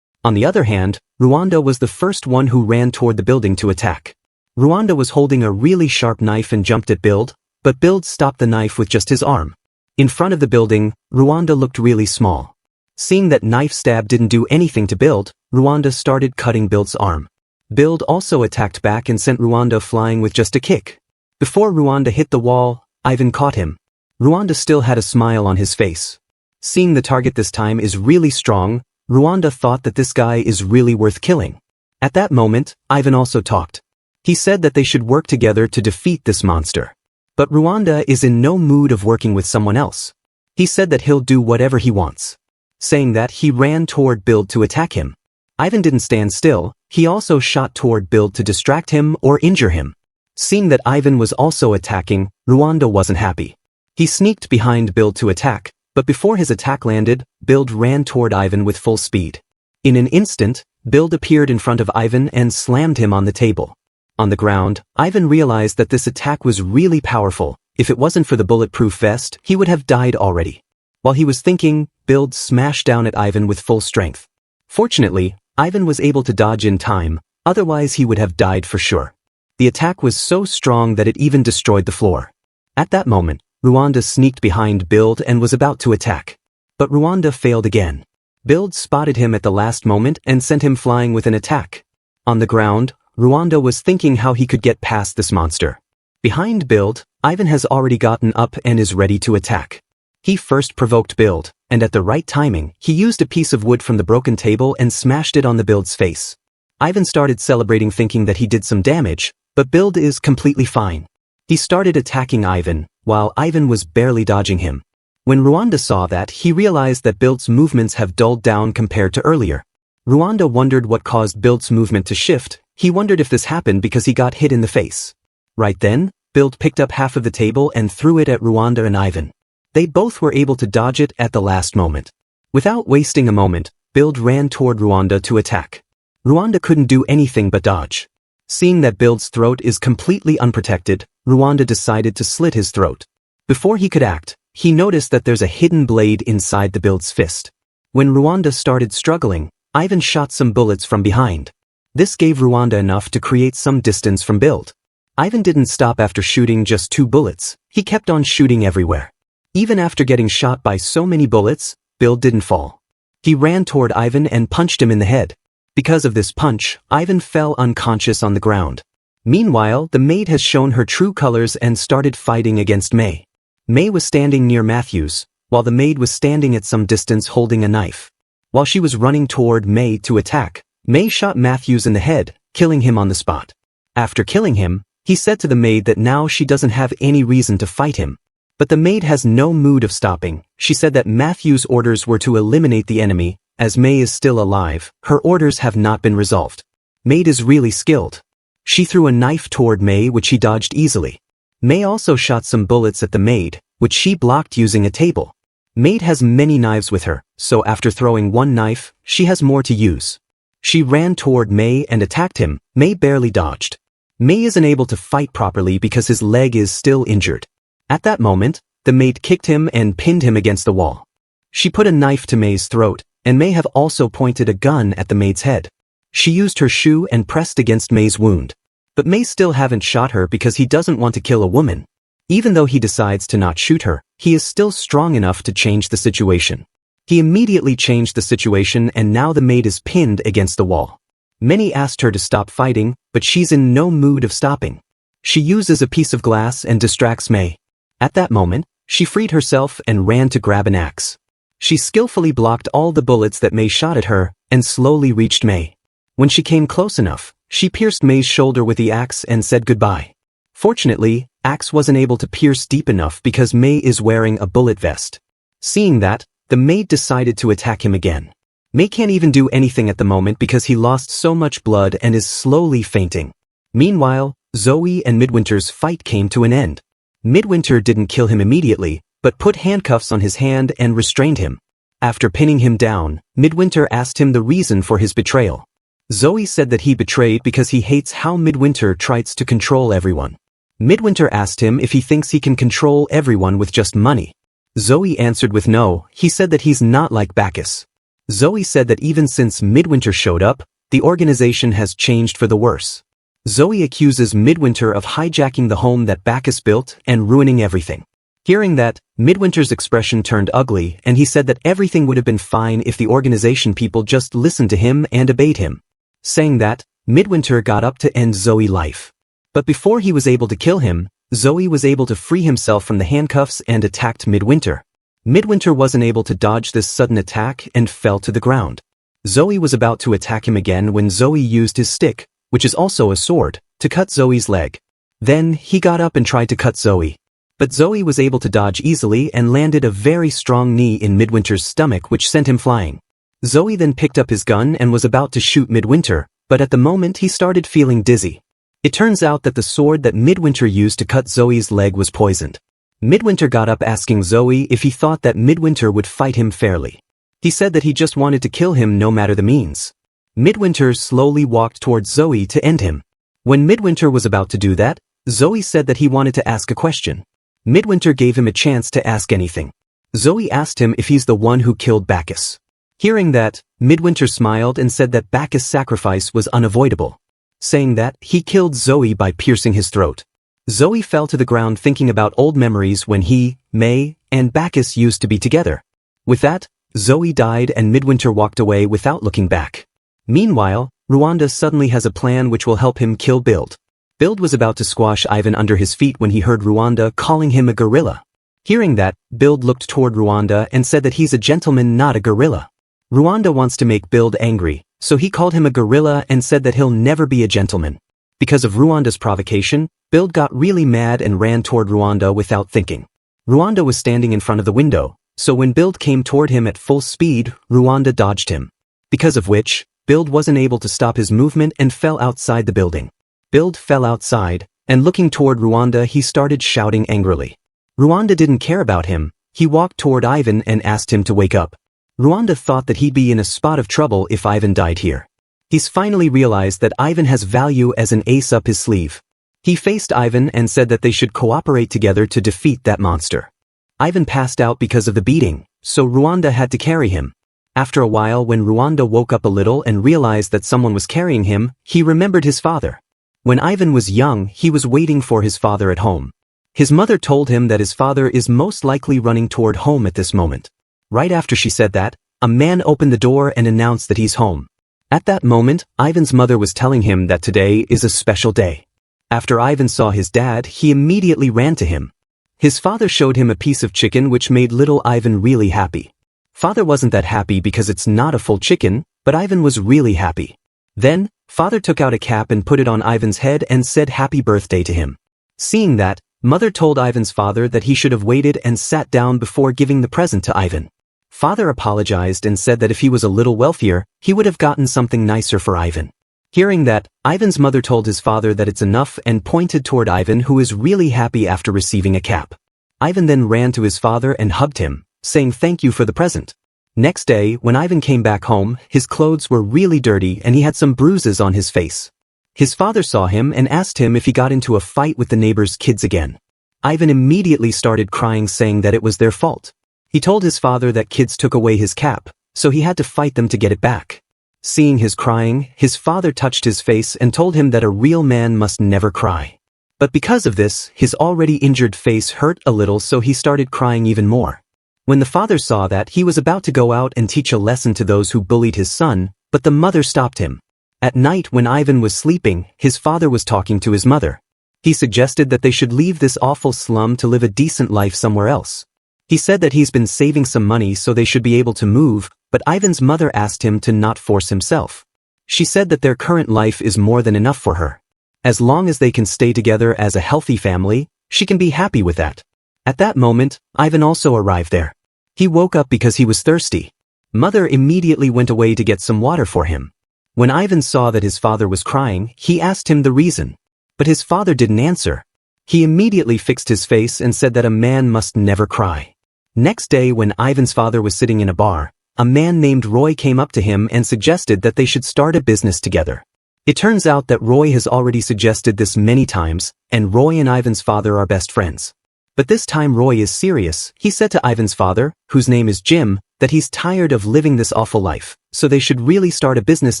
On the other hand, Rwanda was the first one who ran toward the building to attack. Rwanda was holding a really sharp knife and jumped at Build, but Build stopped the knife with just his arm. In front of the building, Rwanda looked really small. Seeing that knife stab didn't do anything to Build, Rwanda started cutting Build's arm. Build also attacked back and sent Rwanda flying with just a kick. Before Rwanda hit the wall, Ivan caught him. Rwanda still had a smile on his face. Seeing the target this time is really strong, Rwanda thought that this guy is really worth killing. At that moment, Ivan also talked. He said that they should work together to defeat this monster. But Rwanda is in no mood of working with someone else. He said that he'll do whatever he wants. Saying that, he ran toward Build to attack him. Ivan didn't stand still. He also shot toward Build to distract him or injure him. Seeing that Ivan was also attacking, Rwanda wasn't happy. He sneaked behind Build to attack, but before his attack landed, Build ran toward Ivan with full speed. In an instant, Build appeared in front of Ivan and slammed him on the table. On the ground, Ivan realized that this attack was really powerful. If it wasn't for the bulletproof vest, he would have died already. While he was thinking, Build smashed down at Ivan with full strength. Fortunately, Ivan was able to dodge in time, otherwise he would have died for sure. The attack was so strong that it even destroyed the floor. At that moment, Rwanda sneaked behind Build and was about to attack. But Rwanda failed again. Build spotted him at the last moment and sent him flying with an attack. On the ground, Rwanda was thinking how he could get past this monster. Behind Build, Ivan has already gotten up and is ready to attack. He first provoked Build, and at the right timing, he used a piece of wood from the broken table and smashed it on the Build's face. Ivan started celebrating, thinking that he did some damage, but Build is completely fine. He started attacking Ivan, while Ivan was barely dodging him. When Rwanda saw that, he realized that Build's movements have dulled down compared to earlier. Rwanda wondered what caused Build's movement to shift. He wondered if this happened because he got hit in the face. Right then, Build picked up half of the table and threw it at Rwanda and Ivan. They both were able to dodge it at the last moment. Without wasting a moment, Build ran toward Rwanda to attack. Rwanda couldn't do anything but dodge. Seeing that Build's throat is completely unprotected, Rwanda decided to slit his throat. Before he could act, he noticed that there's a hidden blade inside the Build's fist. When Rwanda started struggling, Ivan shot some bullets from behind. This gave Rwanda enough to create some distance from Build. Ivan didn't stop after shooting just 2 bullets, he kept on shooting everywhere. Even after getting shot by so many bullets, Build didn't fall. He ran toward Ivan and punched him in the head. Because of this punch, Ivan fell unconscious on the ground. Meanwhile, the maid has shown her true colors and started fighting against May. May was standing near Matthews, while the maid was standing at some distance holding a knife. While she was running toward May to attack, May shot Matthews in the head, killing him on the spot. After killing him, he said to the maid that now she doesn't have any reason to fight him. But the maid has no mood of stopping. She said that Matthews' orders were to eliminate the enemy. As May is still alive, her orders have not been resolved. Maid is really skilled. She threw a knife toward May, which she dodged easily. May also shot some bullets at the maid, which she blocked using a table. Maid has many knives with her, so after throwing one knife, she has more to use. She ran toward May and attacked him. May barely dodged. May isn't able to fight properly because his leg is still injured. At that moment, the maid kicked him and pinned him against the wall. She put a knife to May's throat, and May have also pointed a gun at the maid's head. She used her shoe and pressed against May's wound. But May still haven't shot her because he doesn't want to kill a woman. Even though he decides to not shoot her, he is still strong enough to change the situation. He immediately changed the situation and now the maid is pinned against the wall. Many asked her to stop fighting, but she's in no mood of stopping. She uses a piece of glass and distracts May. At that moment, she freed herself and ran to grab an axe. She skillfully blocked all the bullets that May shot at her and slowly reached May. When she came close enough, she pierced May's shoulder with the axe and said goodbye. Fortunately, axe wasn't able to pierce deep enough because May is wearing a bullet vest. Seeing that, the maid decided to attack him again. May can't even do anything at the moment because he lost so much blood and is slowly fainting. Meanwhile, Zoe and Midwinter's fight came to an end. Midwinter didn't kill him immediately, but put handcuffs on his hand and restrained him. After pinning him down, Midwinter asked him the reason for his betrayal. Zoe said that he betrayed because he hates how Midwinter tries to control everyone. Midwinter asked him if he thinks he can control everyone with just money. Zoe answered with no. He said that he's not like Bacchus. Zoe said that even since Midwinter showed up, the organization has changed for the worse. Zoe accuses Midwinter of hijacking the home that Bacchus built and ruining everything. Hearing that, Midwinter's expression turned ugly and he said that everything would have been fine if the organization people just listened to him and obeyed him. Saying that, Midwinter got up to end Zoe's life. But before he was able to kill him, Zoe was able to free himself from the handcuffs and attacked Midwinter. Midwinter wasn't able to dodge this sudden attack and fell to the ground. Zoe was about to attack him again when Zoe used his stick, which is also a sword, to cut Zoe's leg. Then, he got up and tried to cut Zoe. But Zoe was able to dodge easily and landed a very strong knee in Midwinter's stomach which sent him flying. Zoe then picked up his gun and was about to shoot Midwinter, but at the moment he started feeling dizzy. It turns out that the sword that Midwinter used to cut Zoe's leg was poisoned. Midwinter got up asking Zoe if he thought that Midwinter would fight him fairly. He said that he just wanted to kill him no matter the means. Midwinter slowly walked towards Zoe to end him. When Midwinter was about to do that, Zoe said that he wanted to ask a question. Midwinter gave him a chance to ask anything. Zoe asked him if he's the one who killed Bacchus. Hearing that, Midwinter smiled and said that Bacchus' sacrifice was unavoidable. Saying that, he killed Zoe by piercing his throat. Zoe fell to the ground thinking about old memories when he, May, and Bacchus used to be together. With that, Zoe died and Midwinter walked away without looking back. Meanwhile, Rwanda suddenly has a plan which will help him kill Bild. Bild was about to squash Ivan under his feet when he heard Rwanda calling him a gorilla. Hearing that, Bild looked toward Rwanda and said that he's a gentleman, not a gorilla. Rwanda wants to make Bild angry, so he called him a gorilla and said that he'll never be a gentleman. Because of Rwanda's provocation, Bild got really mad and ran toward Rwanda without thinking. Rwanda was standing in front of the window, so when Bild came toward him at full speed, Rwanda dodged him. Because of which, Bild wasn't able to stop his movement and fell outside the building. Bild fell outside, and looking toward Rwanda he started shouting angrily. Rwanda didn't care about him. He walked toward Ivan and asked him to wake up. Rwanda thought that he'd be in a spot of trouble if Ivan died here. He's finally realized that Ivan has value as an ace up his sleeve. He faced Ivan and said that they should cooperate together to defeat that monster. Ivan passed out because of the beating, so Rwanda had to carry him. After a while, when Rwanda woke up a little and realized that someone was carrying him, he remembered his father. When Ivan was young, he was waiting for his father at home. His mother told him that his father is most likely running toward home at this moment. Right after she said that, a man opened the door and announced that he's home. At that moment, Ivan's mother was telling him that today is a special day. After Ivan saw his dad, he immediately ran to him. His father showed him a piece of chicken which made little Ivan really happy. Father wasn't that happy because it's not a full chicken, but Ivan was really happy. Then, father took out a cap and put it on Ivan's head and said happy birthday to him. Seeing that, mother told Ivan's father that he should have waited and sat down before giving the present to Ivan. Father apologized and said that if he was a little wealthier, he would have gotten something nicer for Ivan. Hearing that, Ivan's mother told his father that it's enough and pointed toward Ivan, who is really happy after receiving a cap. Ivan then ran to his father and hugged him, saying thank you for the present. Next day, when Ivan came back home, his clothes were really dirty and he had some bruises on his face. His father saw him and asked him if he got into a fight with the neighbor's kids again. Ivan immediately started crying, saying that it was their fault. He told his father that kids took away his cap, so he had to fight them to get it back. Seeing his crying, his father touched his face and told him that a real man must never cry. But because of this, his already injured face hurt a little, so he started crying even more. When the father saw that, he was about to go out and teach a lesson to those who bullied his son, but the mother stopped him. At night when Ivan was sleeping, his father was talking to his mother. He suggested that they should leave this awful slum to live a decent life somewhere else. He said that he's been saving some money so they should be able to move, but Ivan's mother asked him to not force himself. She said that their current life is more than enough for her. As long as they can stay together as a healthy family, she can be happy with that. At that moment, Ivan also arrived there. He woke up because he was thirsty. Mother immediately went away to get some water for him. When Ivan saw that his father was crying, he asked him the reason. But his father didn't answer. He immediately fixed his face and said that a man must never cry. Next day when Ivan's father was sitting in a bar, a man named Roy came up to him and suggested that they should start a business together. It turns out that Roy has already suggested this many times, and Roy and Ivan's father are best friends. But this time Roy is serious. He said to Ivan's father, whose name is Jim, that he's tired of living this awful life, so they should really start a business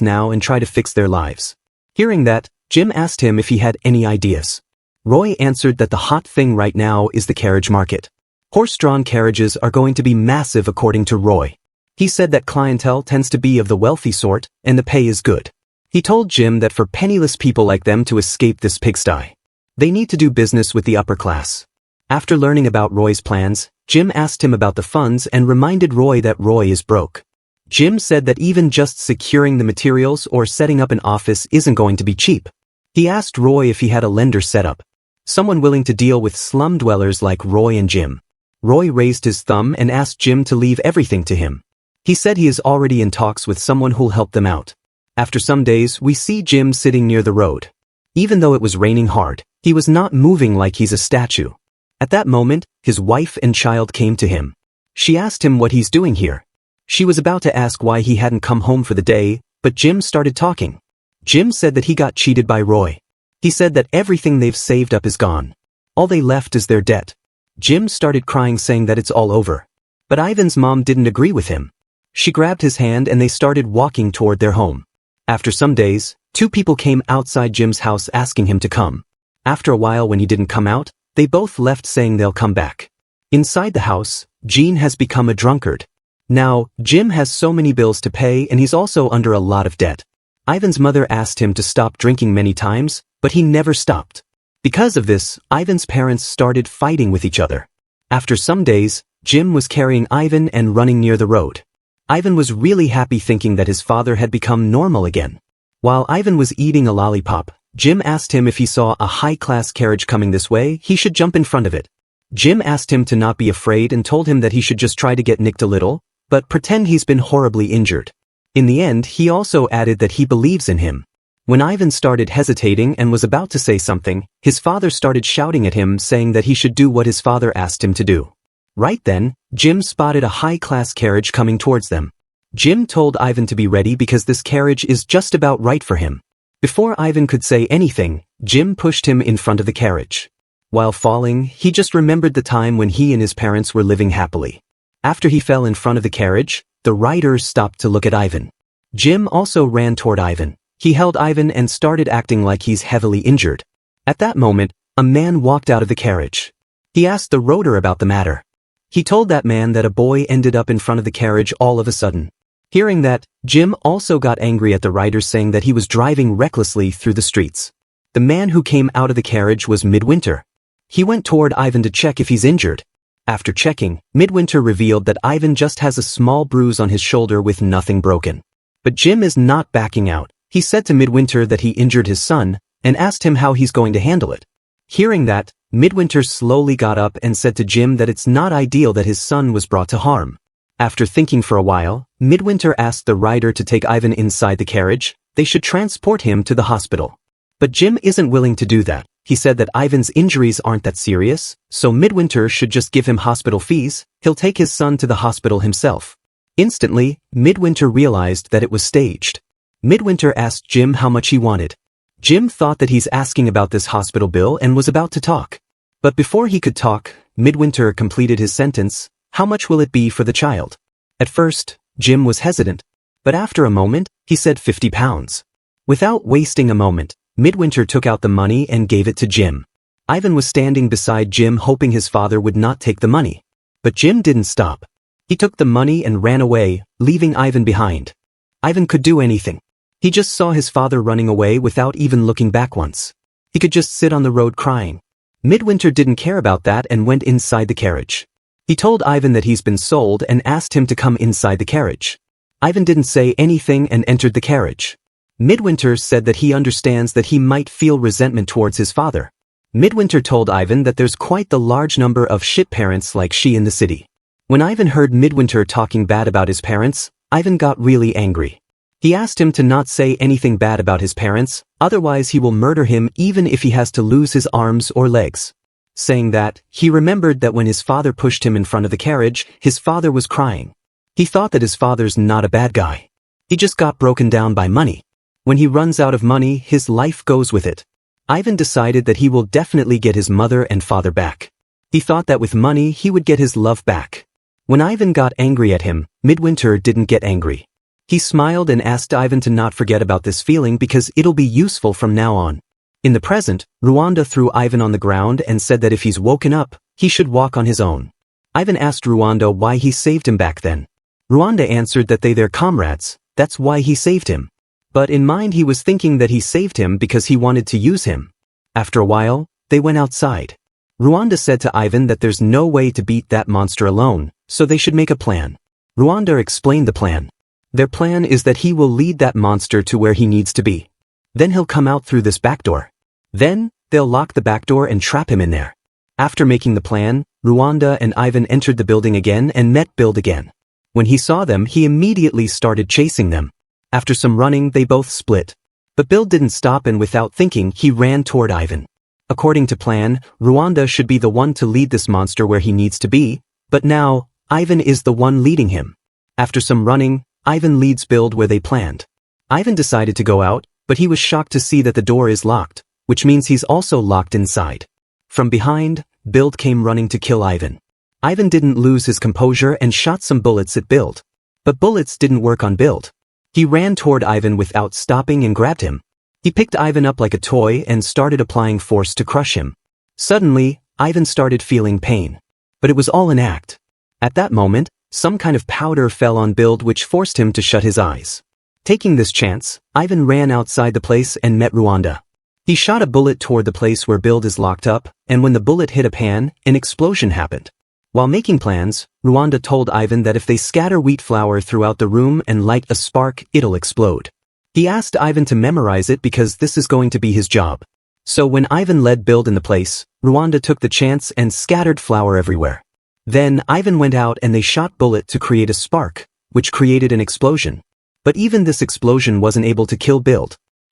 now and try to fix their lives. Hearing that, Jim asked him if he had any ideas. Roy answered that the hot thing right now is the carriage market. Horse-drawn carriages are going to be massive according to Roy. He said that clientele tends to be of the wealthy sort, and the pay is good. He told Jim that for penniless people like them to escape this pigsty, they need to do business with the upper class. After learning about Roy's plans, Jim asked him about the funds and reminded Roy that Roy is broke. Jim said that even just securing the materials or setting up an office isn't going to be cheap. He asked Roy if he had a lender set up, someone willing to deal with slum dwellers like Roy and Jim. Roy raised his thumb and asked Jim to leave everything to him. He said he is already in talks with someone who'll help them out. After some days, we see Jim sitting near the road. Even though it was raining hard, he was not moving like he's a statue. At that moment, his wife and child came to him. She asked him what he's doing here. She was about to ask why he hadn't come home for the day, but Jim started talking. Jim said that he got cheated by Roy. He said that everything they've saved up is gone. All they left is their debt. Jim started crying, saying that it's all over. But Ivan's mom didn't agree with him. She grabbed his hand and they started walking toward their home. After some days, two people came outside Jim's house asking him to come. After a while, when he didn't come out, they both left saying they'll come back. Inside the house, Gene has become a drunkard. Now, Jim has so many bills to pay and he's also under a lot of debt. Ivan's mother asked him to stop drinking many times, but he never stopped. Because of this, Ivan's parents started fighting with each other. After some days, Jim was carrying Ivan and running near the road. Ivan was really happy, thinking that his father had become normal again. While Ivan was eating a lollipop, Jim asked him if he saw a high-class carriage coming this way, he should jump in front of it. Jim asked him to not be afraid and told him that he should just try to get nicked a little, but pretend he's been horribly injured. In the end, he also added that he believes in him. When Ivan started hesitating and was about to say something, his father started shouting at him, saying that he should do what his father asked him to do. Right then, Jim spotted a high-class carriage coming towards them. Jim told Ivan to be ready because this carriage is just about right for him. Before Ivan could say anything, Jim pushed him in front of the carriage. While falling, he just remembered the time when he and his parents were living happily. After he fell in front of the carriage, the rider stopped to look at Ivan. Jim also ran toward Ivan. He held Ivan and started acting like he's heavily injured. At that moment, a man walked out of the carriage. He asked the roader about the matter. He told that man that a boy ended up in front of the carriage all of a sudden. Hearing that, Jim also got angry at the rider, saying that he was driving recklessly through the streets. The man who came out of the carriage was Midwinter. He went toward Ivan to check if he's injured. After checking, Midwinter revealed that Ivan just has a small bruise on his shoulder with nothing broken. But Jim is not backing out. He said to Midwinter that he injured his son, and asked him how he's going to handle it. Hearing that, Midwinter slowly got up and said to Jim that it's not ideal that his son was brought to harm. After thinking for a while, Midwinter asked the rider to take Ivan inside the carriage. They should transport him to the hospital. But Jim isn't willing to do that. He said that Ivan's injuries aren't that serious, so Midwinter should just give him hospital fees. He'll take his son to the hospital himself. Instantly, Midwinter realized that it was staged. Midwinter asked Jim how much he wanted. Jim thought that he's asking about this hospital bill and was about to talk. But before he could talk, Midwinter completed his sentence. How much will it be for the child? At first, Jim was hesitant, but after a moment, he said £50. Without wasting a moment, Midwinter took out the money and gave it to Jim. Ivan was standing beside Jim hoping his father would not take the money. But Jim didn't stop. He took the money and ran away, leaving Ivan behind. Ivan could do anything. He just saw his father running away without even looking back once. He could just sit on the road crying. Midwinter didn't care about that and went inside the carriage. He told Ivan that he's been sold and asked him to come inside the carriage. Ivan didn't say anything and entered the carriage. Midwinter said that he understands that he might feel resentment towards his father. Midwinter told Ivan that there's quite the large number of shit parents like she in the city. When Ivan heard Midwinter talking bad about his parents, Ivan got really angry. He asked him to not say anything bad about his parents, otherwise he will murder him even if he has to lose his arms or legs. Saying that, he remembered that when his father pushed him in front of the carriage, his father was crying. He thought that his father's not a bad guy. He just got broken down by money. When he runs out of money, his life goes with it. Ivan decided that he will definitely get his mother and father back. He thought that with money he would get his love back. When Ivan got angry at him, Midwinter didn't get angry. He smiled and asked Ivan to not forget about this feeling because it'll be useful from now on. In the present, Rwanda threw Ivan on the ground and said that if he's woken up, he should walk on his own. Ivan asked Rwanda why he saved him back then. Rwanda answered that they're comrades, that's why he saved him. But in mind he was thinking that he saved him because he wanted to use him. After a while, they went outside. Rwanda said to Ivan that there's no way to beat that monster alone, so they should make a plan. Rwanda explained the plan. Their plan is that he will lead that monster to where he needs to be. Then he'll come out through this back door. Then, they'll lock the back door and trap him in there. After making the plan, Rwanda and Ivan entered the building again and met Bill again. When he saw them, he immediately started chasing them. After some running, they both split. But Bill didn't stop and without thinking, he ran toward Ivan. According to plan, Rwanda should be the one to lead this monster where he needs to be, but now, Ivan is the one leading him. After some running, Ivan leads Bill where they planned. Ivan decided to go out, but he was shocked to see that the door is locked, which means he's also locked inside. From behind, Bill came running to kill Ivan. Ivan didn't lose his composure and shot some bullets at Bill. But bullets didn't work on Bill. He ran toward Ivan without stopping and grabbed him. He picked Ivan up like a toy and started applying force to crush him. Suddenly, Ivan started feeling pain. But it was all an act. At that moment, some kind of powder fell on Bill which forced him to shut his eyes. Taking this chance, Ivan ran outside the place and met Rwanda. He shot a bullet toward the place where Bill is locked up, and when the bullet hit a pan, an explosion happened. While making plans, Rwanda told Ivan that if they scatter wheat flour throughout the room and light a spark, it'll explode. He asked Ivan to memorize it because this is going to be his job. So when Ivan led Bill in the place, Rwanda took the chance and scattered flour everywhere. Then Ivan went out and they shot bullet to create a spark, which created an explosion. But even this explosion wasn't able to kill Bill.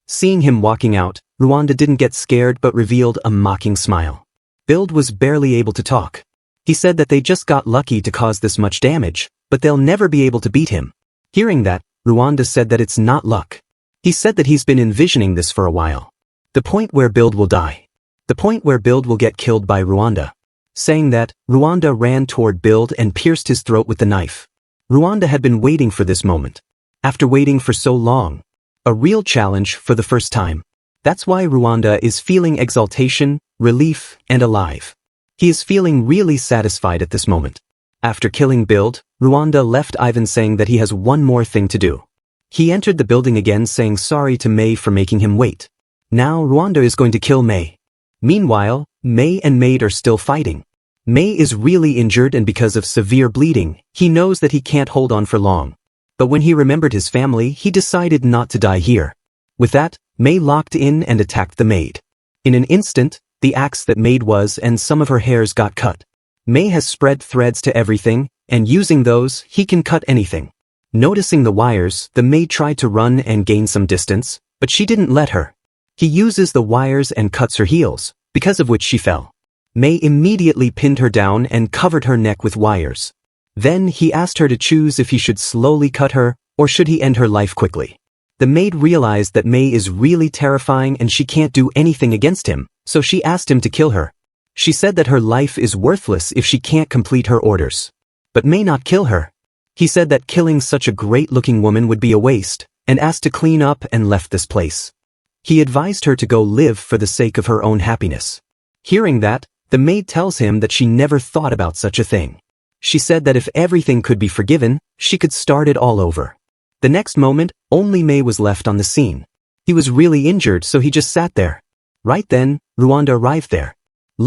Seeing him walking out, Rwanda didn't get scared but revealed a mocking smile. Bill was barely able to talk. He said that they just got lucky to cause this much damage, but they'll never be able to beat him. Hearing that, Rwanda said that it's not luck. He said that he's been envisioning this for a while. The point where Bill will die. The point where Bill will get killed by Rwanda. Saying that, Rwanda ran toward Bill and pierced his throat with the knife. Rwanda had been waiting for this moment. After waiting for so long. A real challenge for the first time. That's why Rwanda is feeling exaltation, relief, and alive. He is feeling really satisfied at this moment. After killing Bill, Rwanda left Ivan saying that he has one more thing to do. He entered the building again saying sorry to May for making him wait. Now Rwanda is going to kill May. Meanwhile, May and Maid are still fighting. May is really injured and because of severe bleeding, he knows that he can't hold on for long. But when he remembered his family, he decided not to die here. With that, May locked in and attacked the maid. In an instant, the axe that Maid was and some of her hairs got cut. May has spread threads to everything, and using those, he can cut anything. Noticing the wires, the maid tried to run and gain some distance, but she didn't let her. He uses the wires and cuts her heels, because of which she fell. May immediately pinned her down and covered her neck with wires. Then he asked her to choose if he should slowly cut her, or should he end her life quickly. The maid realized that May is really terrifying and she can't do anything against him, so she asked him to kill her. She said that her life is worthless if she can't complete her orders. But may not kill her. He said that killing such a great-looking woman would be a waste, and asked to clean up and left this place. He advised her to go live for the sake of her own happiness. Hearing that, the maid tells him that she never thought about such a thing. She said that if everything could be forgiven, she could start it all over. The next moment, only May was left on the scene. He was really injured, so he just sat there. Right then, Ruanda arrived there.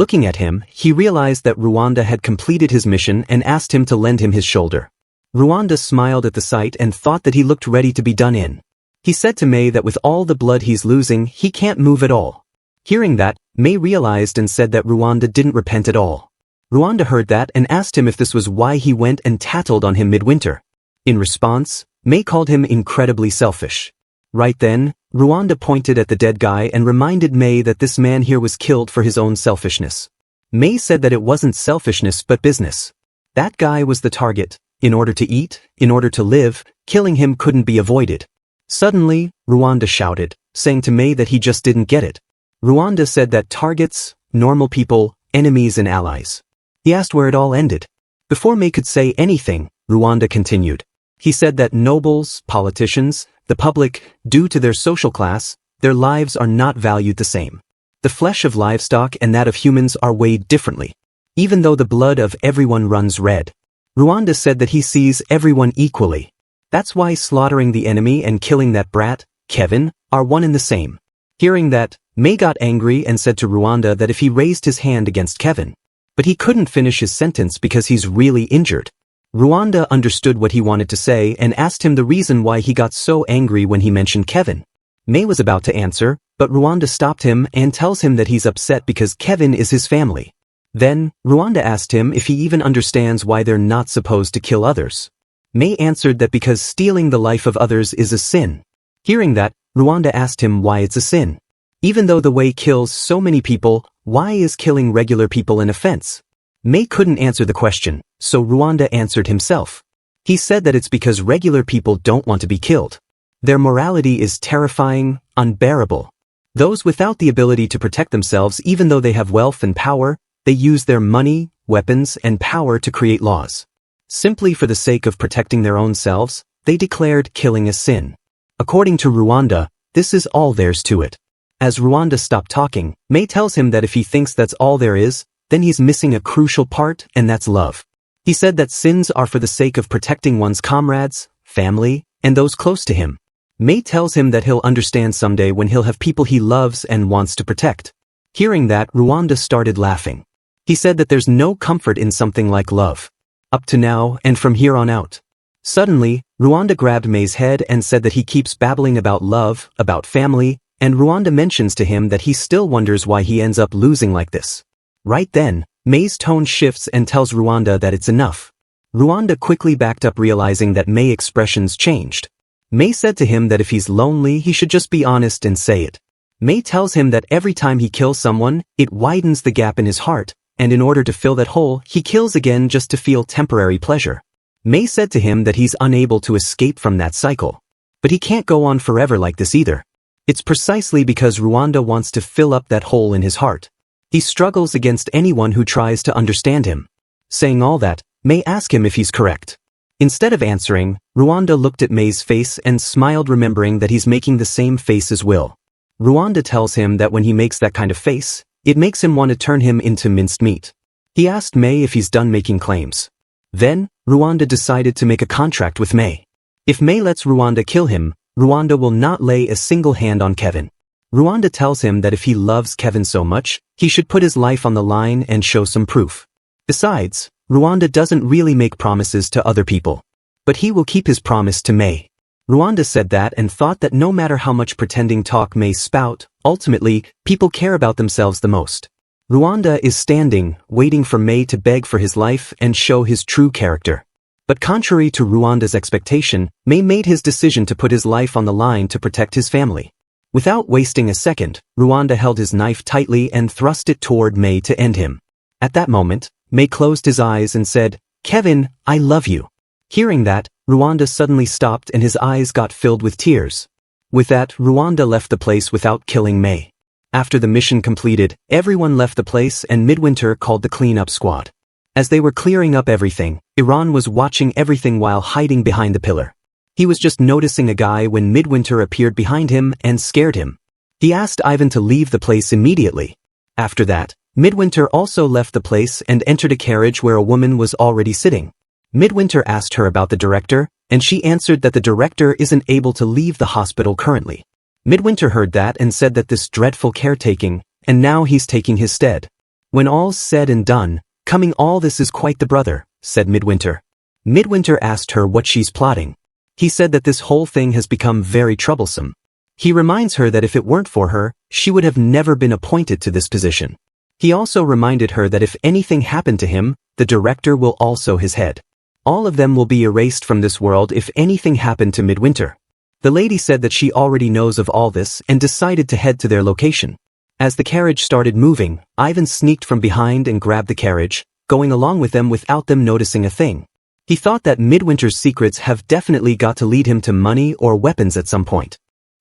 Looking at him, he realized that Ruanda had completed his mission and asked him to lend him his shoulder. Ruanda smiled at the sight and thought that he looked ready to be done in. He said to May that with all the blood he's losing, he can't move at all. Hearing that, May realized and said that Ruanda didn't repent at all. Ruanda heard that and asked him if this was why he went and tattled on him Midwinter. In response, May called him incredibly selfish. Right then, Ruanda pointed at the dead guy and reminded May that this man here was killed for his own selfishness. May said that it wasn't selfishness but business. That guy was the target. In order to eat, in order to live, killing him couldn't be avoided. Suddenly, Ruanda shouted, saying to May that he just didn't get it. Ruanda said that targets, normal people, enemies and allies. He asked where it all ended. Before May could say anything, Ruanda continued. He said that nobles, politicians, the public, due to their social class, their lives are not valued the same. The flesh of livestock and that of humans are weighed differently. Even though the blood of everyone runs red. Ruanda said that he sees everyone equally. That's why slaughtering the enemy and killing that brat, Kevin, are one and the same. Hearing that, May got angry and said to Ruanda that if he raised his hand against Kevin. But he couldn't finish his sentence because he's really injured. Ruanda understood what he wanted to say and asked him the reason why he got so angry when he mentioned Kevin. May was about to answer, but Ruanda stopped him and tells him that he's upset because Kevin is his family. Then, Ruanda asked him if he even understands why they're not supposed to kill others. May answered that because stealing the life of others is a sin. Hearing that, Ruanda asked him why it's a sin. Even though the way kills so many people, why is killing regular people an offense? May couldn't answer the question, so Ruanda answered himself. He said that it's because regular people don't want to be killed. Their morality is terrifying, unbearable. Those without the ability to protect themselves even though they have wealth and power, they use their money, weapons, and power to create laws. Simply for the sake of protecting their own selves, they declared killing a sin. According to Ruanda, this is all there's to it. As Ruanda stopped talking, May tells him that if he thinks that's all there is, then he's missing a crucial part, and that's love. He said that sins are for the sake of protecting one's comrades, family, and those close to him. May tells him that he'll understand someday when he'll have people he loves and wants to protect. Hearing that, Ruanda started laughing. He said that there's no comfort in something like love. Up to now and from here on out. Suddenly, Ruanda grabbed May's head and said that he keeps babbling about love, about family, and Ruanda mentions to him that he still wonders why he ends up losing like this. Right then, May's tone shifts and tells Ruanda that it's enough. Ruanda quickly backed up realizing that May's expressions changed. May said to him that if he's lonely he should just be honest and say it. May tells him that every time he kills someone, it widens the gap in his heart, and in order to fill that hole, he kills again just to feel temporary pleasure. May said to him that he's unable to escape from that cycle. But he can't go on forever like this either. It's precisely because Ruanda wants to fill up that hole in his heart. He struggles against anyone who tries to understand him. Saying all that, May asks him if he's correct. Instead of answering, Ruanda looked at May's face and smiled, remembering that he's making the same face as Will. Ruanda tells him that when he makes that kind of face, it makes him want to turn him into minced meat. He asked May if he's done making claims. Then, Ruanda decided to make a contract with May. If May lets Ruanda kill him, Ruanda will not lay a single hand on Kevin. Ruanda tells him that if he loves Kevin so much, he should put his life on the line and show some proof. Besides, Ruanda doesn't really make promises to other people. But he will keep his promise to May. Ruanda said that and thought that no matter how much pretending talk May spout, ultimately, people care about themselves the most. Ruanda is standing, waiting for May to beg for his life and show his true character. But contrary to Ruanda's expectation, May made his decision to put his life on the line to protect his family. Without wasting a second, Ruanda held his knife tightly and thrust it toward May to end him. At that moment, May closed his eyes and said, "Kevin, I love you." Hearing that, Ruanda suddenly stopped and his eyes got filled with tears. With that, Ruanda left the place without killing May. After the mission completed, everyone left the place and Midwinter called the cleanup squad. As they were clearing up everything, Iran was watching everything while hiding behind the pillar. He was just noticing a guy when Midwinter appeared behind him and scared him. He asked Ivan to leave the place immediately. After that, Midwinter also left the place and entered a carriage where a woman was already sitting. Midwinter asked her about the director, and she answered that the director isn't able to leave the hospital currently. Midwinter heard that and said that this dreadful caretaking, and now he's taking his stead. When all's said and done, coming all this is quite the brother, said Midwinter. Midwinter asked her what she's plotting. He said that this whole thing has become very troublesome. He reminds her that if it weren't for her, she would have never been appointed to this position. He also reminded her that if anything happened to him, the director will also his head. All of them will be erased from this world if anything happened to Midwinter. The lady said that she already knows of all this and decided to head to their location. As the carriage started moving, Ivan sneaked from behind and grabbed the carriage, going along with them without them noticing a thing. He thought that Midwinter's secrets have definitely got to lead him to money or weapons at some point.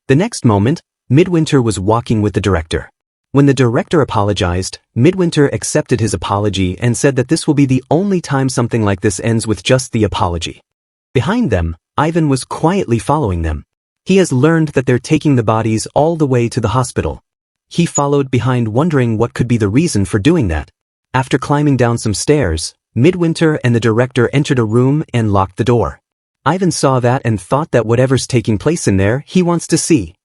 The next moment, Midwinter was walking with the director. When the director apologized, Midwinter accepted his apology and said that this will be the only time something like this ends with just the apology. Behind them, Ivan was quietly following them. He has learned that they're taking the bodies all the way to the hospital. He followed behind wondering what could be the reason for doing that. After climbing down some stairs, Midwinter and the director entered a room and locked the door. Ivan saw that and thought that whatever's taking place in there, he wants to see.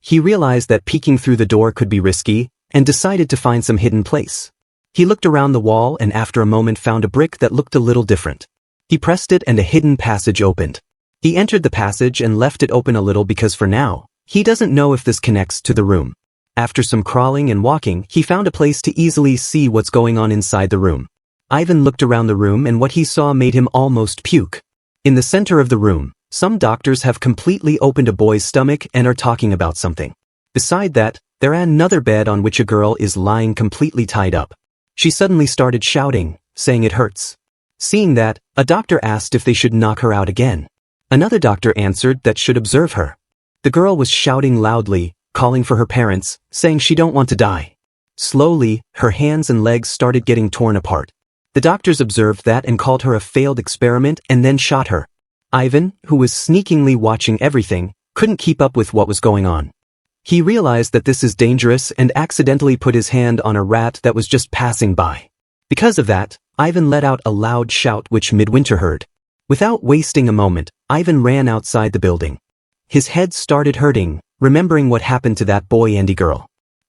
He realized that peeking through the door could be risky, and decided to find some hidden place. He looked around the wall and after a moment found a brick that looked a little different. He pressed it and a hidden passage opened. He entered the passage and left it open a little because for now, he doesn't know if this connects to the room. After some crawling and walking, he found a place to easily see what's going on inside the room. Ivan looked around the room and what he saw made him almost puke. In the center of the room, some doctors have completely opened a boy's stomach and are talking about something. Beside that, there is another bed on which a girl is lying completely tied up. She suddenly started shouting, saying it hurts. Seeing that, a doctor asked if they should knock her out again. Another doctor answered that should observe her. The girl was shouting loudly, calling for her parents, saying she don't want to die. Slowly, her hands and legs started getting torn apart. The doctors observed that and called her a failed experiment and then shot her. Ivan, who was sneakingly watching everything, couldn't keep up with what was going on. He realized that this is dangerous and accidentally put his hand on a rat that was just passing by. Because of that, Ivan let out a loud shout which Midwinter heard. Without wasting a moment, Ivan ran outside the building. His head started hurting, remembering what happened to that boy and girl.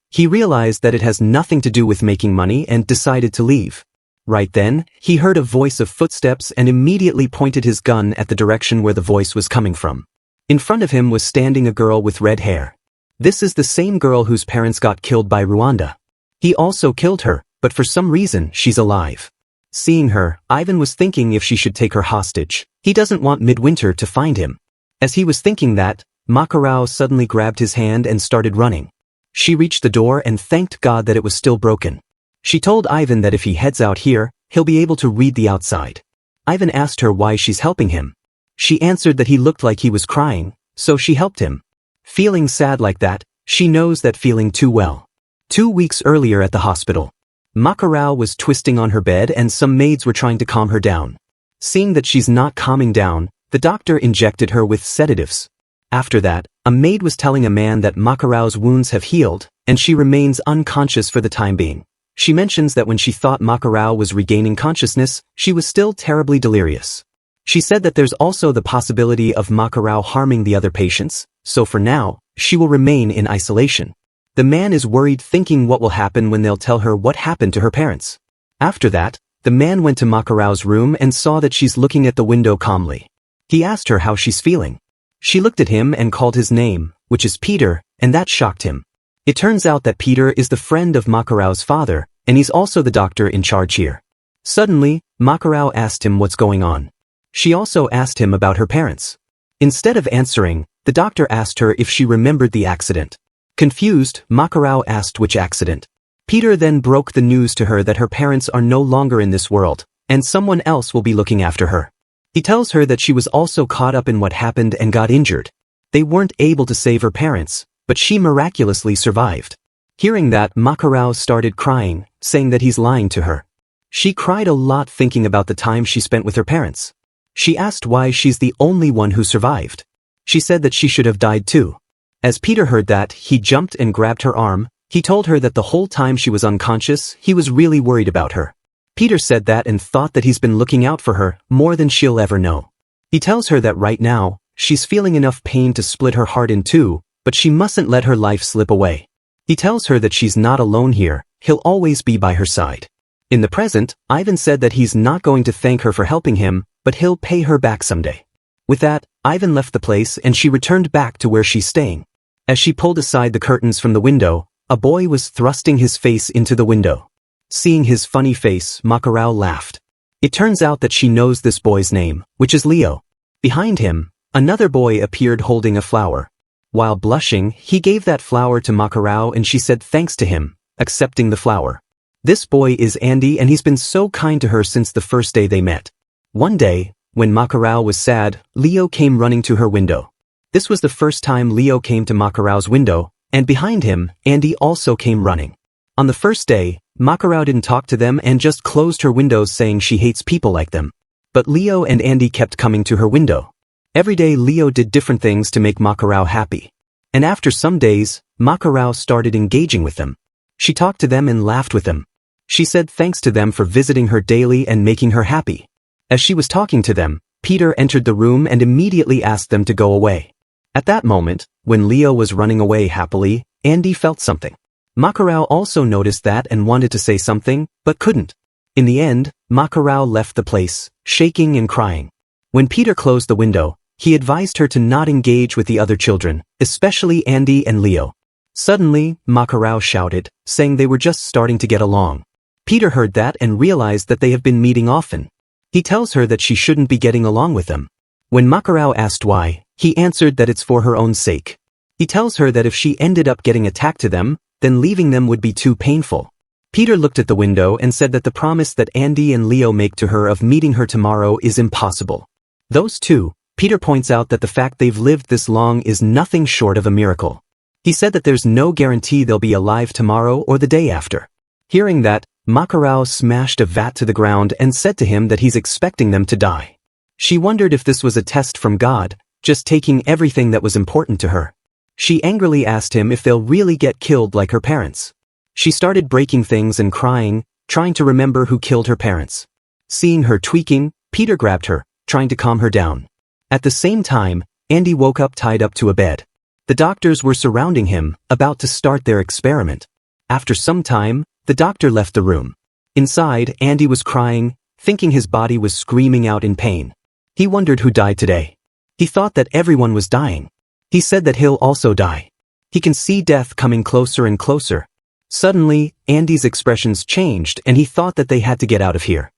He realized that it has nothing to do with making money and decided to leave. Right then, he heard a voice of footsteps and immediately pointed his gun at the direction where the voice was coming from. In front of him was standing a girl with red hair. This is the same girl whose parents got killed by Rwanda. He also killed her, but for some reason she's alive. Seeing her, Ivan was thinking if she should take her hostage. He doesn't want Midwinter to find him. As he was thinking that, Macakaro suddenly grabbed his hand and started running. She reached the door and thanked God that it was still broken. She told Ivan that if he heads out here, he'll be able to read the outside. Ivan asked her why she's helping him. She answered that he looked like he was crying, so she helped him. Feeling sad like that, she knows that feeling too well. 2 weeks earlier at the hospital, Macakaro was twisting on her bed and some maids were trying to calm her down. Seeing that she's not calming down, the doctor injected her with sedatives. After that, a maid was telling a man that Macakaro's wounds have healed, and she remains unconscious for the time being. She mentions that when she thought Macakaro was regaining consciousness, she was still terribly delirious. She said that there's also the possibility of Macakaro harming the other patients, so for now, she will remain in isolation. The man is worried thinking what will happen when they'll tell her what happened to her parents. After that, the man went to Macakaro's room and saw that she's looking at the window calmly. He asked her how she's feeling. She looked at him and called his name, which is Peter, and that shocked him. It turns out that Peter is the friend of Macakaro's father, and he's also the doctor in charge here. Suddenly, Macakaro asked him what's going on. She also asked him about her parents. Instead of answering, the doctor asked her if she remembered the accident. Confused, Macakaro asked which accident. Peter then broke the news to her that her parents are no longer in this world, and someone else will be looking after her. He tells her that she was also caught up in what happened and got injured. They weren't able to save her parents, but she miraculously survived. Hearing that, Macakaro started crying, saying that he's lying to her. She cried a lot thinking about the time she spent with her parents. She asked why she's the only one who survived. She said that she should have died too. As Peter heard that, he jumped and grabbed her arm. He told her that the whole time she was unconscious, he was really worried about her. Peter said that and thought that he's been looking out for her more than she'll ever know. He tells her that right now, she's feeling enough pain to split her heart in two, but she mustn't let her life slip away. He tells her that she's not alone here, he'll always be by her side. In the present, Ivan said that he's not going to thank her for helping him, but he'll pay her back someday. With that, Ivan left the place and she returned back to where she's staying. As she pulled aside the curtains from the window, a boy was thrusting his face into the window. Seeing his funny face, Macakaro laughed. It turns out that she knows this boy's name, which is Leo. Behind him, another boy appeared holding a flower. While blushing, he gave that flower to Macakaro and she said thanks to him, accepting the flower. This boy is Andy and he's been so kind to her since the first day they met. One day, when Macakaro was sad, Leo came running to her window. This was the first time Leo came to Macakaro's window, and behind him, Andy also came running. On the first day, Macakaro didn't talk to them and just closed her windows saying she hates people like them. But Leo and Andy kept coming to her window. Every day Leo did different things to make Macakaro happy. And after some days, Macakaro started engaging with them. She talked to them and laughed with them. She said thanks to them for visiting her daily and making her happy. As she was talking to them, Peter entered the room and immediately asked them to go away. At that moment, when Leo was running away happily, Andy felt something. Macakaro also noticed that and wanted to say something, but couldn't. In the end, Macakaro left the place, shaking and crying. When Peter closed the window, he advised her to not engage with the other children, especially Andy and Leo. Suddenly, Macakaro shouted, saying they were just starting to get along. Peter heard that and realized that they have been meeting often. He tells her that she shouldn't be getting along with them. When Macakaro asked why, he answered that it's for her own sake. He tells her that if she ended up getting attacked to them, then leaving them would be too painful. Peter looked at the window and said that the promise that Andy and Leo make to her of meeting her tomorrow is impossible. Those two, Peter points out that the fact they've lived this long is nothing short of a miracle. He said that there's no guarantee they'll be alive tomorrow or the day after. Hearing that, Macakaro smashed a vat to the ground and said to him that he's expecting them to die. She wondered if this was a test from God, just taking everything that was important to her. She angrily asked him if they'll really get killed like her parents. She started breaking things and crying, trying to remember who killed her parents. Seeing her tweaking, Peter grabbed her, trying to calm her down. At the same time, Andy woke up tied up to a bed. The doctors were surrounding him, about to start their experiment. After some time, the doctor left the room. Inside, Andy was crying, thinking his body was screaming out in pain. He wondered who died today. He thought that everyone was dying. He said that he'll also die. He can see death coming closer and closer. Suddenly, Andy's expressions changed and he thought that they had to get out of here.